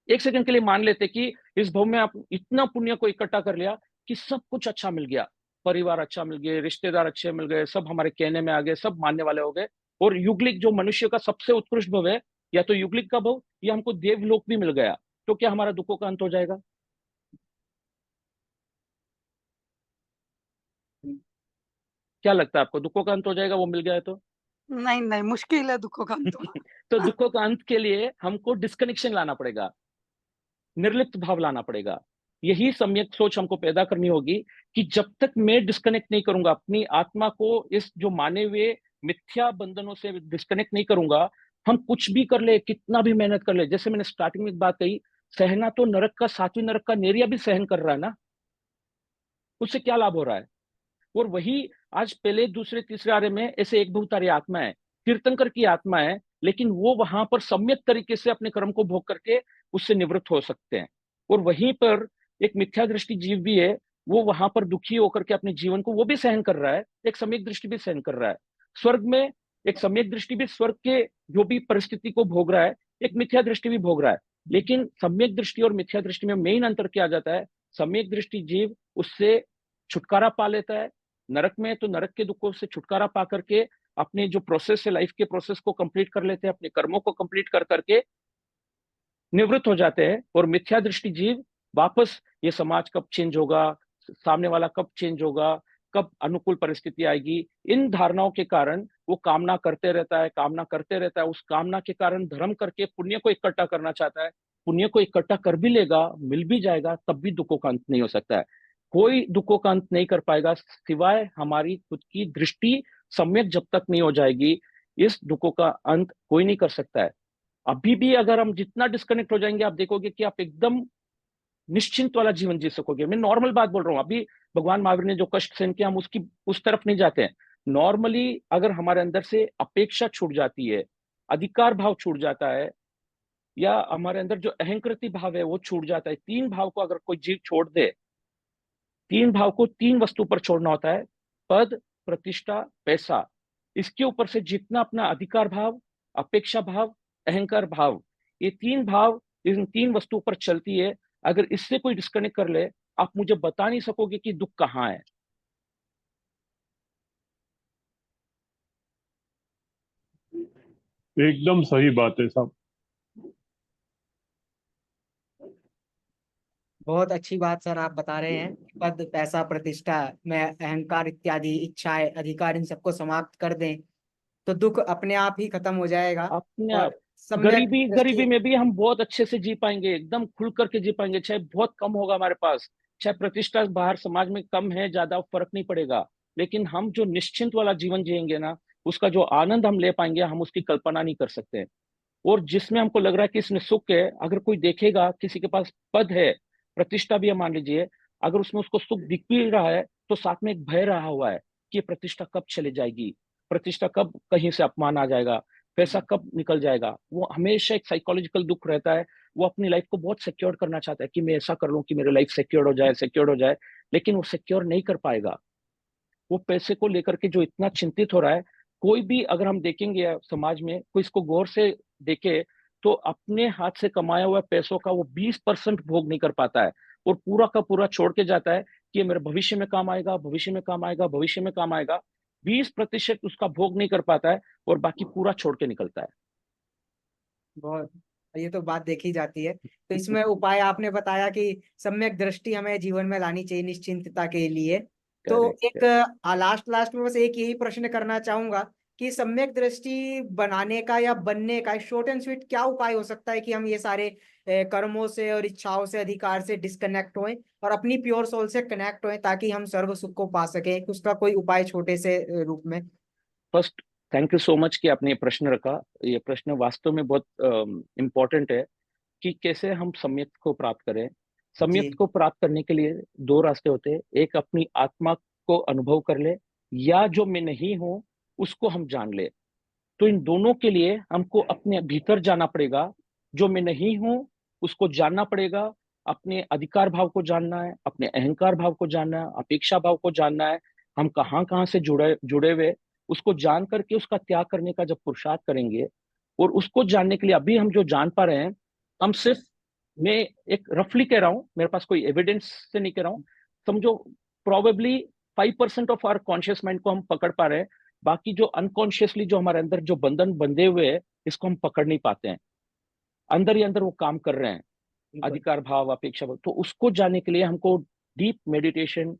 एक सेकंड के लिए मान लेते कि इस भव में आप इतना पुण्य को इकट्ठा कर लिया कि सब कुछ अच्छा मिल गया, परिवार अच्छा मिल गए, रिश्तेदार अच्छे मिल गए, सब हमारे कहने में आ गए, सब मानने वाले हो गए, और युगलिक जो मनुष्य का सबसे उत्कृष्ट भव है, या तो युगलिक का भव या हमको देवलोक भी मिल गया, तो क्या हमारा दुखों का अंत हो जाएगा? क्या लगता है आपको, दुखों का अंत हो जाएगा वो मिल गया है तो? नहीं नहीं, मुश्किल है दुखों का अंत होना। तो दुखों का अंत के लिए हमको डिस्कनेक्शन लाना पड़ेगा, निर्लिप्त भाव लाना पड़ेगा। यही सम्यक सोच हमको पैदा करनी होगी कि जब तक मैं डिस्कनेक्ट नहीं करूंगा अपनी आत्मा को, इस जो माने हुए मिथ्या बंधनों से डिस्कनेक्ट नहीं करूंगा, हम कुछ भी कर ले, कितना भी मेहनत कर ले। जैसे मैंने स्टार्टिंग में एक बात कही, सहना तो नरक का, 7वीं नरक का नेरिया भी सहन कर रहा है ना, उससे क्या लाभ हो रहा है? और वही आज पहले दूसरे तीसरे आर्य में ऐसे एक बहुतारी आत्मा है, तीर्थंकर की आत्मा है, लेकिन वो वहां पर सम्यक तरीके से अपने कर्म को भोग करके उससे निवृत्त हो सकते हैं। और वहीं पर एक मिथ्या दृष्टि जीव भी है, वो वहां पर दुखी होकर के अपने जीवन को वो भी सहन कर रहा है, एक सम्यक दृष्टि भी सहन कर रहा है। स्वर्ग में एक सम्यक दृष्टि भी स्वर्ग के जो भी परिस्थिति को भोग रहा है, एक मिथ्या दृष्टि भी भोग रहा है। लेकिन सम्यक दृष्टि और मिथ्या दृष्टि में मेन अंतर क्या आ जाता है? सम्यक दृष्टि जीव उससे छुटकारा पा लेता है। नरक में तो नरक के दुखों से छुटकारा पा करके अपने जो प्रोसेस है, लाइफ के प्रोसेस को कंप्लीट कर लेते हैं, अपने कर्मों को कंप्लीट कर करके निवृत्त हो जाते हैं। और मिथ्या दृष्टि जीव वापस ये समाज कब चेंज होगा, सामने वाला कब चेंज होगा, कब अनुकूल परिस्थिति आएगी, इन धारणाओं के कारण वो कामना करते रहता है, कामना करते रहता है। उस कामना के कारण धर्म करके पुण्य को इकट्ठा करना चाहता है, पुण्य को इकट्ठा कर भी लेगा, मिल भी जाएगा, तब भी दुखों का अंत नहीं हो सकता है। कोई दुखों का अंत नहीं कर पाएगा सिवाय हमारी खुद की दृष्टि सम्यक जब तक नहीं हो जाएगी, इस दुखों का अंत कोई नहीं कर सकता है। अभी भी अगर हम जितना डिस्कनेक्ट हो जाएंगे, आप देखोगे कि आप एकदम निश्चिंत वाला जीवन जी सकोगे। मैं नॉर्मल बात बोल रहा हूँ। अभी भगवान महावीर ने जो कष्ट सहन किया, हम उसकी उस तरफ नहीं जाते हैं। नॉर्मली अगर हमारे अंदर से अपेक्षा छूट जाती है, अधिकार भाव छूट जाता है, या हमारे अंदर जो अहंकृति भाव है वो छूट जाता है, 3 भाव को अगर कोई जीव छोड़ दे, 3 भाव को 3 वस्तु पर छोड़ना होता है, पद, प्रतिष्ठा, पैसा। इसके ऊपर से जितना अपना अधिकार भाव, अपेक्षा भाव, अहंकार भाव, ये 3 भाव इन 3 वस्तुओं पर चलती है। अगर इससे कोई डिस्कनेक्ट कर ले, आप मुझे बता नहीं सकोगे कि दुख कहाँ है। एकदम सही बात है साहब। बहुत अच्छी बात सर आप बता रहे हैं। पद, पैसा, प्रतिष्ठा में अहंकार इत्यादि इच्छाएं, अधिकार इन सबको समाप्त कर दें तो दुख अपने आप ही खत्म हो जाएगा। अपने आप और सम्यक गरीबी दृष्टि, में भी हम बहुत अच्छे से जी पाएंगे, एकदम खुल करके जी पाएंगे, चाहे बहुत कम होगा हमारे पास, चाहे प्रतिष्ठा बाहर समाज में कम है ज्यादा फर्क नहीं पड़ेगा, लेकिन हम जो निश्चिंत वाला जीवन जिएंगे ना, उसका जो आनंद हम ले पाएंगे, हम उसकी कल्पना नहीं कर सकते। और जिसमें हमको लग रहा है कि इसमें सुख है, अगर कोई देखेगा किसी के पास पद है, प्रतिष्ठा भी है मान लीजिए, अगर उसमें उसको सुख दिख भी रहा है तो साथ में एक भय रहा हुआ है कि ये प्रतिष्ठा कब चली जाएगी, प्रतिष्ठा कब कहीं से अपमान आ जाएगा, पैसा कब निकल जाएगा। वो हमेशा एक साइकोलॉजिकल दुख रहता है। वो अपनी लाइफ को बहुत सिक्योर करना चाहता है कि मैं ऐसा कर लूं कि मेरी लाइफ सिक्योर हो जाए, सिक्योर हो जाए, लेकिन वो सिक्योर नहीं कर पाएगा। वो पैसे को लेकर के जो इतना चिंतित हो रहा है, कोई भी अगर हम देखेंगे समाज में, कोई इसको गौर से देखे तो अपने हाथ से कमाया हुआ पैसों का वो 20% भोग नहीं कर पाता है, और पूरा का पूरा छोड़ के जाता है कि ये मेरे भविष्य में काम आएगा, भविष्य में काम आएगा, भविष्य में काम आएगा। 20% उसका भोग नहीं कर पाता है और बाकी पूरा छोड़ के निकलता है। बहुत, ये तो बात देखी जाती है। तो इसमें उपाय आपने बताया कि सम्यक दृष्टि हमें जीवन में लानी चाहिए निश्चिंतता के लिए। तो करेक्ट। एक लास्ट में बस एक यही प्रश्न करना चाहूंगा कि सम्यक दृष्टि बनाने का या बनने का शॉर्ट एंड स्वीट क्या उपाय हो सकता है कि हम ये सारे कर्मों से और इच्छाओं से, अधिकार से डिस्कनेक्ट हों और अपनी प्योर सोल से कनेक्ट हों, ताकि हम सर्व सुख को पा सकें। उसका कोई उपाय छोटे से रूप में। First, thank you so much कि आपने ये प्रश्न रखा। ये प्रश्न वास्तव में बहुत इम्पोर्टेंट है कि कैसे हम सम्यक को प्राप्त करें। जी। सम्यक को प्राप्त करने के लिए 2 रास्ते होते हैं। एक, अपनी आत्मा को अनुभव कर ले, या जो मैं नहीं हूं उसको हम जान ले। तो इन दोनों के लिए हमको अपने भीतर जाना पड़ेगा। जो मैं नहीं हूं उसको जानना पड़ेगा, अपने अधिकार भाव को जानना है, अपने अहंकार भाव को जानना है, अपेक्षा भाव को जानना है। हम कहाँ कहाँ से जुड़े जुड़े हुए, उसको जान करके उसका त्याग करने का जब पुरुषार्थ करेंगे, और उसको जानने के लिए अभी हम जो जान पा रहे हैं, हम सिर्फ, मैं एक रफली कह रहा हूं, मेरे पास कोई एविडेंस से नहीं कह रहा हूं, समझो probably 5% of our conscious mind को हम पकड़ पा रहे हैं। बाकी जो अनकॉन्शियसली जो हमारे अंदर जो बंधन बंधे हुए हैं, इसको हम पकड़ नहीं पाते हैं। अंदर ही अंदर वो काम कर रहे हैं, अधिकार भाव, अपेक्षा भाव। तो उसको जानने के लिए हमको डीप मेडिटेशन,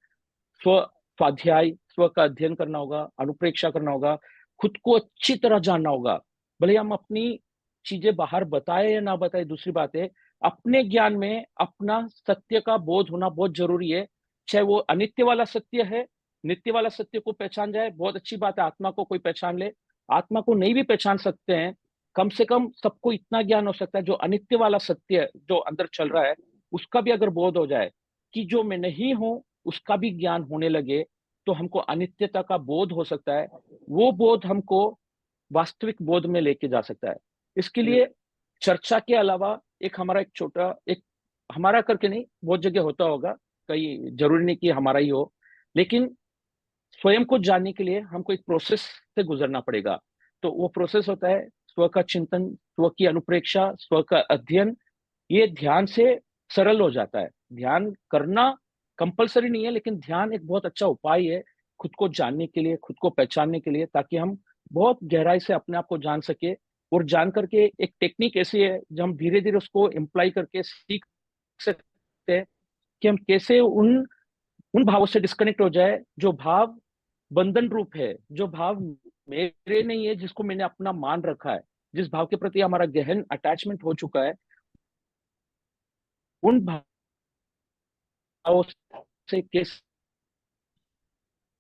स्व स्वाध्याय, स्व का अध्ययन करना होगा, अनुप्रेक्षा करना होगा, खुद को अच्छी तरह जानना होगा। भले हम अपनी चीजें बाहर बताए या ना बताए, दूसरी बात है, अपने ज्ञान में अपना सत्य का बोध होना बहुत जरूरी है। चाहे वो अनित्य वाला सत्य है, नित्य वाला सत्य को पहचान जाए, बहुत अच्छी बात है, आत्मा को कोई पहचान ले। आत्मा को नहीं भी पहचान सकते हैं, कम से कम सबको इतना ज्ञान हो सकता है, जो अनित्य वाला सत्य जो अंदर चल रहा है उसका भी अगर बोध हो जाए, कि जो मैं नहीं हूं उसका भी ज्ञान होने लगे, तो हमको अनित्यता का बोध हो सकता है। वो बोध हमको वास्तविक बोध में लेके जा सकता है। इसके लिए चर्चा के अलावा एक हमारा, एक छोटा, एक हमारा करके नहीं, बहुत जगह होता होगा, कहीं जरूरी नहीं कि हमारा ही हो, लेकिन स्वयं को जानने के लिए हमको एक प्रोसेस से गुजरना पड़ेगा। तो वो प्रोसेस होता है स्व का चिंतन, स्व की अनुप्रेक्षा, स्व का अध्ययन। ये ध्यान से सरल हो जाता है। ध्यान करना कंपलसरी नहीं है, लेकिन ध्यान एक बहुत अच्छा उपाय है खुद को जानने के लिए, खुद को पहचानने के लिए, ताकि हम बहुत गहराई से अपने आप को जान सके। और जान करके एक टेक्निक ऐसी है जो हम धीरे धीरे उसको इम्प्लाई करके सीख सकते हैं कि हम कैसे उन उन भावों से डिस्कनेक्ट हो जाए जो भाव बंधन रूप है, जो भाव मेरे नहीं है, जिसको मैंने अपना मान रखा है, जिस भाव के प्रति हमारा गहन अटैचमेंट हो चुका है, उन भावों से कैसे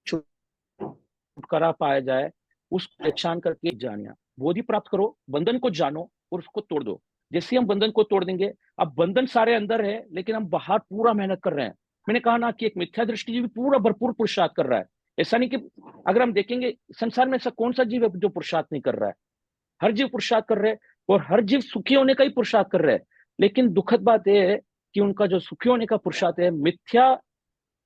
छुटकारा पाया जाए, उस पहचान करके जानिया, बोधि प्राप्त करो, बंधन को जानो और उसको तोड़ दो। जैसे हम बंधन को तोड़ देंगे, अब बंधन सारे अंदर है लेकिन हम बाहर पूरा मेहनत कर रहे हैं। मैंने कहा ना कि एक मिथ्या दृष्टि भी पूरा भरपूर पुरुषार्थ कर रहा है। ऐसा नहीं कि, अगर हम देखेंगे संसार में ऐसा कौन सा जीव है जो पुरुषार्थ नहीं कर रहा है? हर जीव पुरुषार्थ कर रहे हैं, और हर जीव सुखी होने का ही पुरुषार्थ कर रहे हैं। लेकिन दुखद बात यह है कि उनका जो सुखी होने का पुरुषार्थ है, मिथ्या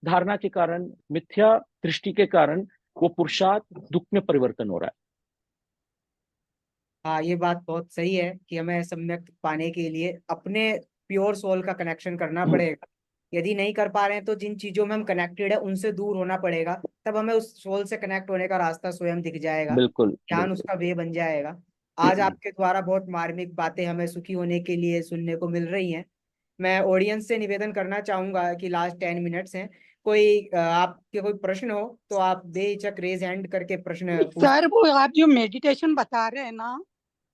धारणा के कारण, मिथ्या दृष्टि के कारण वो पुरुषार्थ दुख में परिवर्तन हो रहा है। हाँ, ये बात बहुत सही है कि हमें सम्यक पाने के लिए अपने प्योर सोल का कनेक्शन करना पड़ेगा। यदि नहीं कर पा रहे हैं तो जिन चीजों में हम कनेक्टेड है उनसे दूर होना पड़ेगा, तब हमें उस सोल से कनेक्ट होने का रास्ता स्वयं दिख जाएगा, बिल्कुल ज्ञान बिल्कुल। उसका वे बन जाएगा। आज आपके द्वारा बहुत मार्मिक बातें हमें सुखी होने के लिए सुनने को मिल रही हैं। मैं ऑडियंस से निवेदन करना चाहूंगा कि लास्ट 10 मिनट्स हैं, कोई आपके कोई प्रश्न हो तो आप बेहिचक रेज हैंड करके प्रश्न पूछ। सर वो आप जो मेडिटेशन बता रहे हैं ना,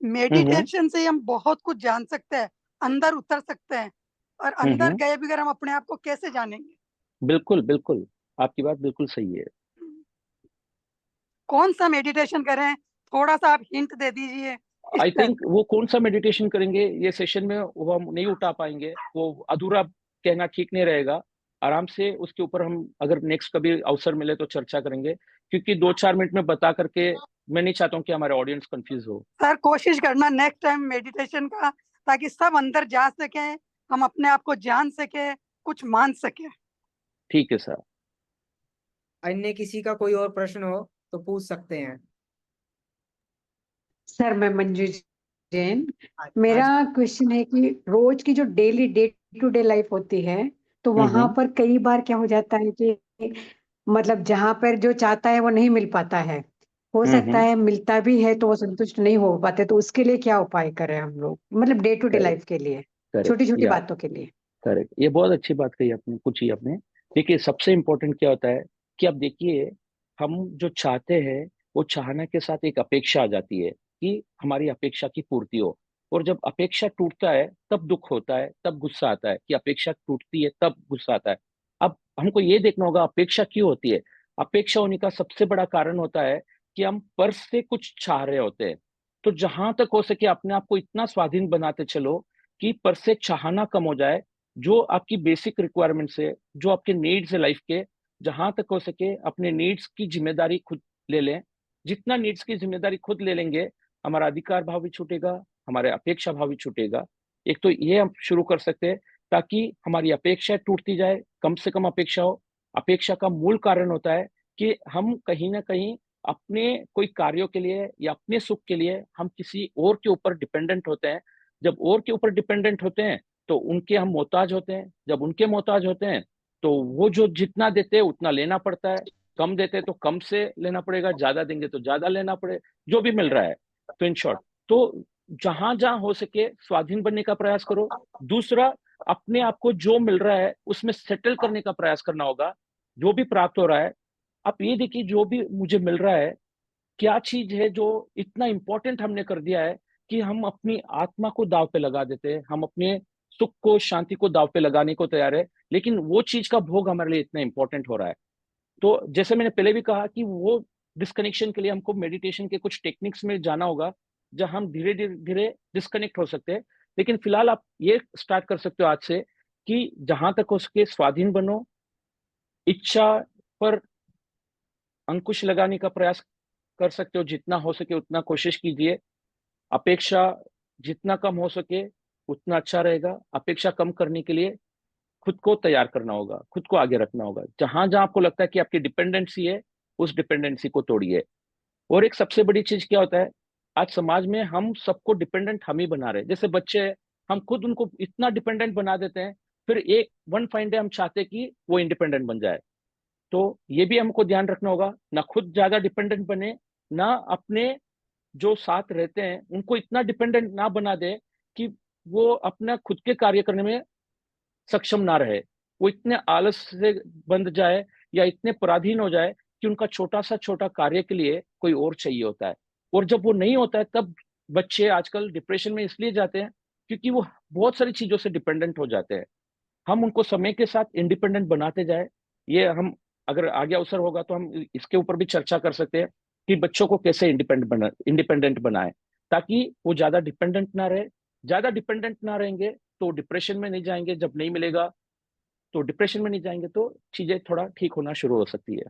हम्म मेडिटेशन से हम बहुत कुछ जान सकते हैं, अंदर उतर सकते हैं, और अंदर गए बगैर हम अपने आप को कैसे जानेंगे? बिल्कुल बिल्कुल, आपकी बात बिल्कुल सही है। कौन सा मेडिटेशन करें, थोड़ा सा आप हिंट दे दीजिए इस आई तरह। थिंक वो कौन सा मेडिटेशन करेंगे ये सेशन में वो हम नहीं उठा पाएंगे, वो अधूरा कहना ठीक नहीं रहेगा। आराम से उसके ऊपर हम अगर नेक्स्ट कभी अवसर मिले तो चर्चा करेंगे, क्योंकि 2-4 मिनट में बता करके मैं नहीं चाहता हूँ कि हमारे ऑडियंस कंफ्यूज हो। सर कोशिश करना नेक्स्ट टाइम मेडिटेशन का, ताकि सब अंदर जा सके, हम अपने आप को जान सके, कुछ मान सके। ठीक है सर। अन्य किसी का कोई और प्रश्न हो तो पूछ सकते हैं। सर मैं मंजू जैन, आज मेरा क्वेश्चन है कि रोज की जो daily day to day life होती है, तो वहां पर कई बार क्या हो जाता है कि मतलब जहां पर जो चाहता है वो नहीं मिल पाता है, हो सकता है मिलता भी है तो वो संतुष्ट नहीं हो पाते, तो उसके लिए क्या उपाय करें हम लोग, मतलब day to day correct life के लिए, करेक्ट छोटी छोटी या बातों के लिए। करेक्ट, ये बहुत अच्छी बात कही आपने, पूछी आपने। देखिए सबसे इम्पोर्टेंट क्या होता है कि अब देखिए, हम जो चाहते हैं वो चाहना के साथ एक अपेक्षा आ जाती है कि हमारी अपेक्षा की पूर्ति हो। और जब अपेक्षा टूटता है तब दुख होता है, तब गुस्सा आता है कि अपेक्षा टूटती है, तब गुस्सा आता है। अब हमको ये देखना होगा अपेक्षा क्यों होती है। अपेक्षा होने का सबसे बड़ा कारण होता है कि हम पर से कुछ चाह रहे होते हैं। तो जहां तक हो सके अपने आप को इतना स्वाधीन बनाते चलो कि पर से चाहना कम हो जाए। जो आपकी बेसिक रिक्वायरमेंट्स है, जो आपके नीड्स है लाइफ के, जहां तक हो सके अपने नीड्स की जिम्मेदारी खुद ले लें। जितना नीड्स की जिम्मेदारी खुद ले लेंगे, हमारा अधिकार भाव भी छूटेगा, हमारे अपेक्षा भाव भी छूटेगा। एक तो ये हम शुरू कर सकते हैं ताकि हमारी अपेक्षा टूटती जाए, कम से कम अपेक्षा हो। अपेक्षा का मूल कारण होता है कि हम कहीं ना कहीं अपने कोई कार्यों के लिए या अपने सुख के लिए हम किसी और के ऊपर डिपेंडेंट होते हैं। जब और के ऊपर डिपेंडेंट होते हैं तो उनके हम मोहताज होते हैं। जब उनके मोहताज होते हैं तो वो जो जितना देते हैं उतना लेना पड़ता है, कम देते हैं तो कम से लेना पड़ेगा, ज्यादा देंगे तो ज्यादा लेना पड़े, जो भी मिल रहा है। तो इन शॉर्ट, तो जहां जहां हो सके स्वाधीन बनने का प्रयास करो। दूसरा, अपने आप को जो मिल रहा है उसमें सेटल करने का प्रयास करना होगा। जो भी प्राप्त हो रहा है, आप ये देखिए जो भी मुझे मिल रहा है, क्या चीज है जो इतना इंपॉर्टेंट हमने कर दिया है कि हम अपनी आत्मा को दाव पे लगा देते हैं, हम अपने सुख को, शांति को दाव पे लगाने को तैयार है, लेकिन वो चीज का भोग हमारे लिए इतना इंपॉर्टेंट हो रहा है। तो जैसे मैंने पहले भी कहा कि वो डिस्कनेक्शन के लिए हमको मेडिटेशन के कुछ टेक्निक्स में जाना होगा, जहां हम धीरे धीरे धीरे डिस्कनेक्ट हो सकते हैं। लेकिन फिलहाल आप ये स्टार्ट कर सकते हो आज से कि जहां तक हो सके स्वाधीन बनो, इच्छा पर अंकुश लगाने का प्रयास कर सकते हो, जितना हो सके उतना कोशिश कीजिए। अपेक्षा जितना कम हो सके उतना अच्छा रहेगा। अपेक्षा कम करने के लिए खुद को तैयार करना होगा, खुद को आगे रखना होगा। जहां जहां आपको लगता है कि आपकी डिपेंडेंसी है, उस डिपेंडेंसी को तोड़िए। और एक सबसे बड़ी चीज क्या होता है, आज समाज में हम सबको डिपेंडेंट हम ही बना रहे हैं। जैसे बच्चे हैं, हम खुद उनको इतना डिपेंडेंट बना देते हैं, फिर एक वन फाइन डे हम चाहते हैं कि वो इंडिपेंडेंट बन जाए। तो ये भी हमको ध्यान रखना होगा, ना खुद ज्यादा डिपेंडेंट बने, ना अपने जो साथ रहते हैं उनको इतना डिपेंडेंट ना बना दे कि वो अपना खुद के कार्य करने में सक्षम ना रहे। वो इतने आलस से बंध जाए या इतने पराधीन हो जाए कि उनका छोटा सा छोटा कार्य के लिए कोई और चाहिए होता है। और जब वो नहीं होता है तब बच्चे आजकल डिप्रेशन में इसलिए जाते हैं क्योंकि वो बहुत सारी चीजों से डिपेंडेंट हो जाते हैं। हम उनको समय के साथ इंडिपेंडेंट बनाते जाए। ये हम अगर आगे अवसर होगा तो हम इसके ऊपर भी चर्चा कर सकते हैं कि बच्चों को कैसे इंडिपेंडेंट बनाए, ताकि वो ज्यादा डिपेंडेंट ना रहे। ज्यादा डिपेंडेंट ना रहेंगे तो डिप्रेशन में नहीं जाएंगे, जब नहीं मिलेगा तो डिप्रेशन में नहीं जाएंगे तो चीजें थोड़ा ठीक होना शुरू हो सकती है।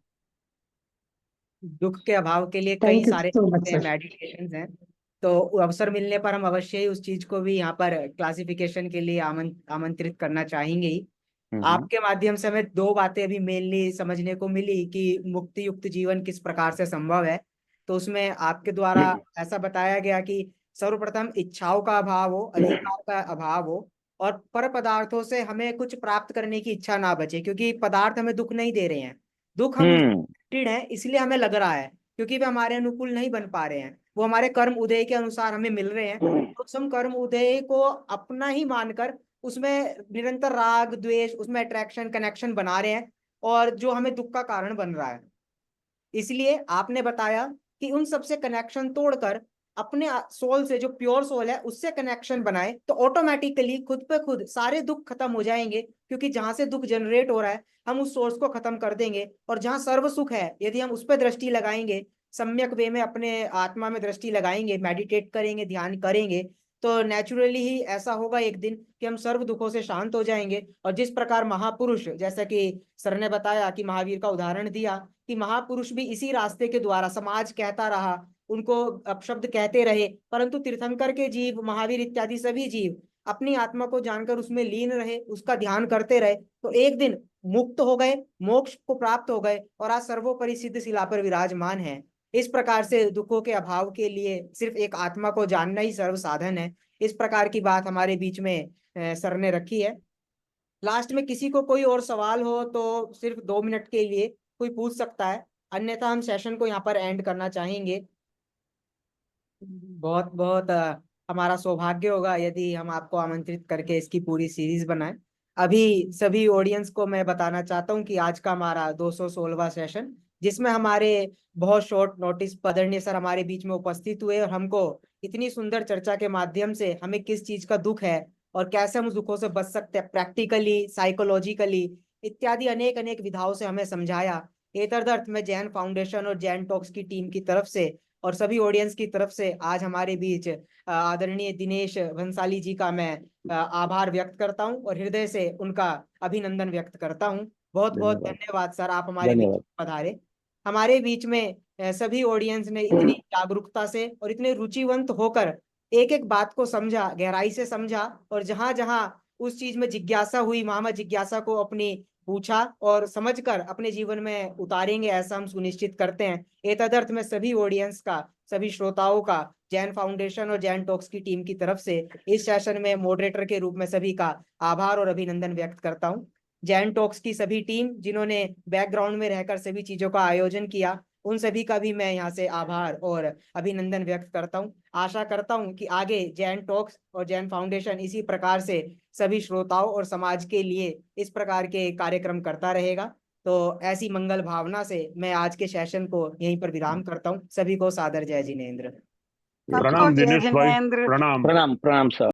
दुख के अभाव के लिए कई थैंक यू सारे सो मच सर। मेडिटेशन हैं, तो अवसर मिलने पर हम अवश्य ही उस चीज को भी यहाँ पर क्लासिफिकेशन के लिए आमंत्रित करना चाहेंगे ही। आपके माध्यम से हमें दो बातें अभी मेनली समझने को मिली कि मुक्ति युक्त जीवन किस प्रकार से संभव है। तो उसमें आपके द्वारा ऐसा बताया गया कि सर्वप्रथम इच्छाओं का अभाव हो, अधिकार का अभाव हो, और पर पदार्थों से हमें कुछ प्राप्त करने की इच्छा ना बचे, क्योंकि पदार्थ हमें दुख नहीं दे रहे हैं, दुख हम है इसलिए हमें लग रहा है, क्योंकि वे हमारे अनुकूल नहीं बन पा रहे हैं, वो हमारे कर्म उदय के अनुसार हमें मिल रहे हैं। तो हम कर्म उदय को अपना ही मानकर उसमें निरंतर राग द्वेष, उसमें अट्रैक्शन कनेक्शन बना रहे हैं, और जो हमें दुख का कारण बन रहा है। इसलिए आपने बताया कि उन सबसे कनेक्शन तोड़कर अपने सोल से, जो प्योर सोल है, उससे कनेक्शन बनाए, तो ऑटोमेटिकली खुद पे खुद सारे दुख खत्म हो जाएंगे, क्योंकि जहां से दुख जनरेट हो रहा है हम उस सोर्स को खत्म कर देंगे, और जहां सर्व सुख है यदि हम उस पर दृष्टि लगाएंगे, सम्यक वे में अपने आत्मा में दृष्टि लगाएंगे, मेडिटेट करेंगे, ध्यान करेंगे, तो नेचुरली ही ऐसा होगा एक दिन कि हम सर्व दुखों से शांत हो जाएंगे। और जिस प्रकार महापुरुष, जैसा कि सर ने बताया कि महावीर का उदाहरण दिया कि महापुरुष भी इसी रास्ते के द्वारा, समाज कहता रहा, उनको अपशब्द कहते रहे, परंतु तीर्थंकर के जीव, महावीर इत्यादि सभी जीव अपनी आत्मा को जानकर उसमें लीन रहे, उसका ध्यान करते रहे, तो एक दिन मुक्त हो गए, मोक्ष को प्राप्त हो गए, और आज सर्वोपरि सिद्ध शिला पर विराजमान है। इस प्रकार से दुखों के अभाव के लिए सिर्फ एक आत्मा को जानना ही सर्व साधन है। इस प्रकार की बात हमारे बीच में सर ने रखी है। लास्ट में किसी को कोई और सवाल हो तो सिर्फ 2 मिनट के लिए कोई पूछ सकता है, अन्यथा हम सेशन को यहाँ पर एंड करना चाहेंगे। बहुत बहुत हमारा सौभाग्य होगा यदि हम आपको आमंत्रित करके इसकी पूरी सीरीज बनाएं। अभी सभी ऑडियंस को मैं बताना चाहता हूं कि आज का हमारा 216वां सेशन, जिसमें हमारे बहुत शॉर्ट नोटिस पर आदरणीय सर हमारे बीच में उपस्थित हुए, और हमको इतनी सुंदर चर्चा के माध्यम से हमें किस चीज का दुख है और कैसे हम उस दुखों से बच सकते हैं, प्रैक्टिकली, साइकोलॉजिकली इत्यादि अनेक अनेक विधाओं से हमें समझाया। एतदर्थ मैं जैन फाउंडेशन और जैन टॉक्स की टीम की तरफ से और सभी ऑडियंस की तरफ से आज हमारे बीच आदरणीय दिनेश भंसाली जी का मैं आभार व्यक्त करता हूं, और हृदय से उनका अभिनंदन व्यक्त करता हूं। बहुत बहुत धन्यवाद सर, आप हमारे बीच में पधारे। हमारे बीच में सभी ऑडियंस ने इतनी जागरूकता से और इतने रुचिवंत होकर एक एक बात को समझा, गहराई से समझा, और जहां जहां उस चीज में जिज्ञासा हुई, वहां जिज्ञासा को अपनी पूछा और समझकर अपने जीवन में उतारेंगे, ऐसा हम सुनिश्चित करते हैं। एतदर्थ में सभी ऑडियंस का, सभी श्रोताओं का जैन फाउंडेशन और जैन टॉक्स की टीम की तरफ से इस सेशन में मॉडरेटर के रूप में सभी का आभार और अभिनंदन व्यक्त करता हूं। जैन टॉक्स की सभी टीम जिन्होंने बैकग्राउंड में रहकर सभी चीजों का आयोजन किया, उन सभी का भी मैं यहाँ से आभार और अभिनंदन व्यक्त करता हूँ। आशा करता हूँ कि आगे जैन टॉक्स और जैन फाउंडेशन इसी प्रकार से सभी श्रोताओं और समाज के लिए इस प्रकार के कार्यक्रम करता रहेगा। तो ऐसी मंगल भावना से मैं आज के सेशन को यहीं पर विराम करता हूँ। सभी को सादर जय जिनेंद्र। प्रणाम सबको जय दिनेश भाई, जिनेंद्र। प्रणाम। प्रणाम प्रणाम सर।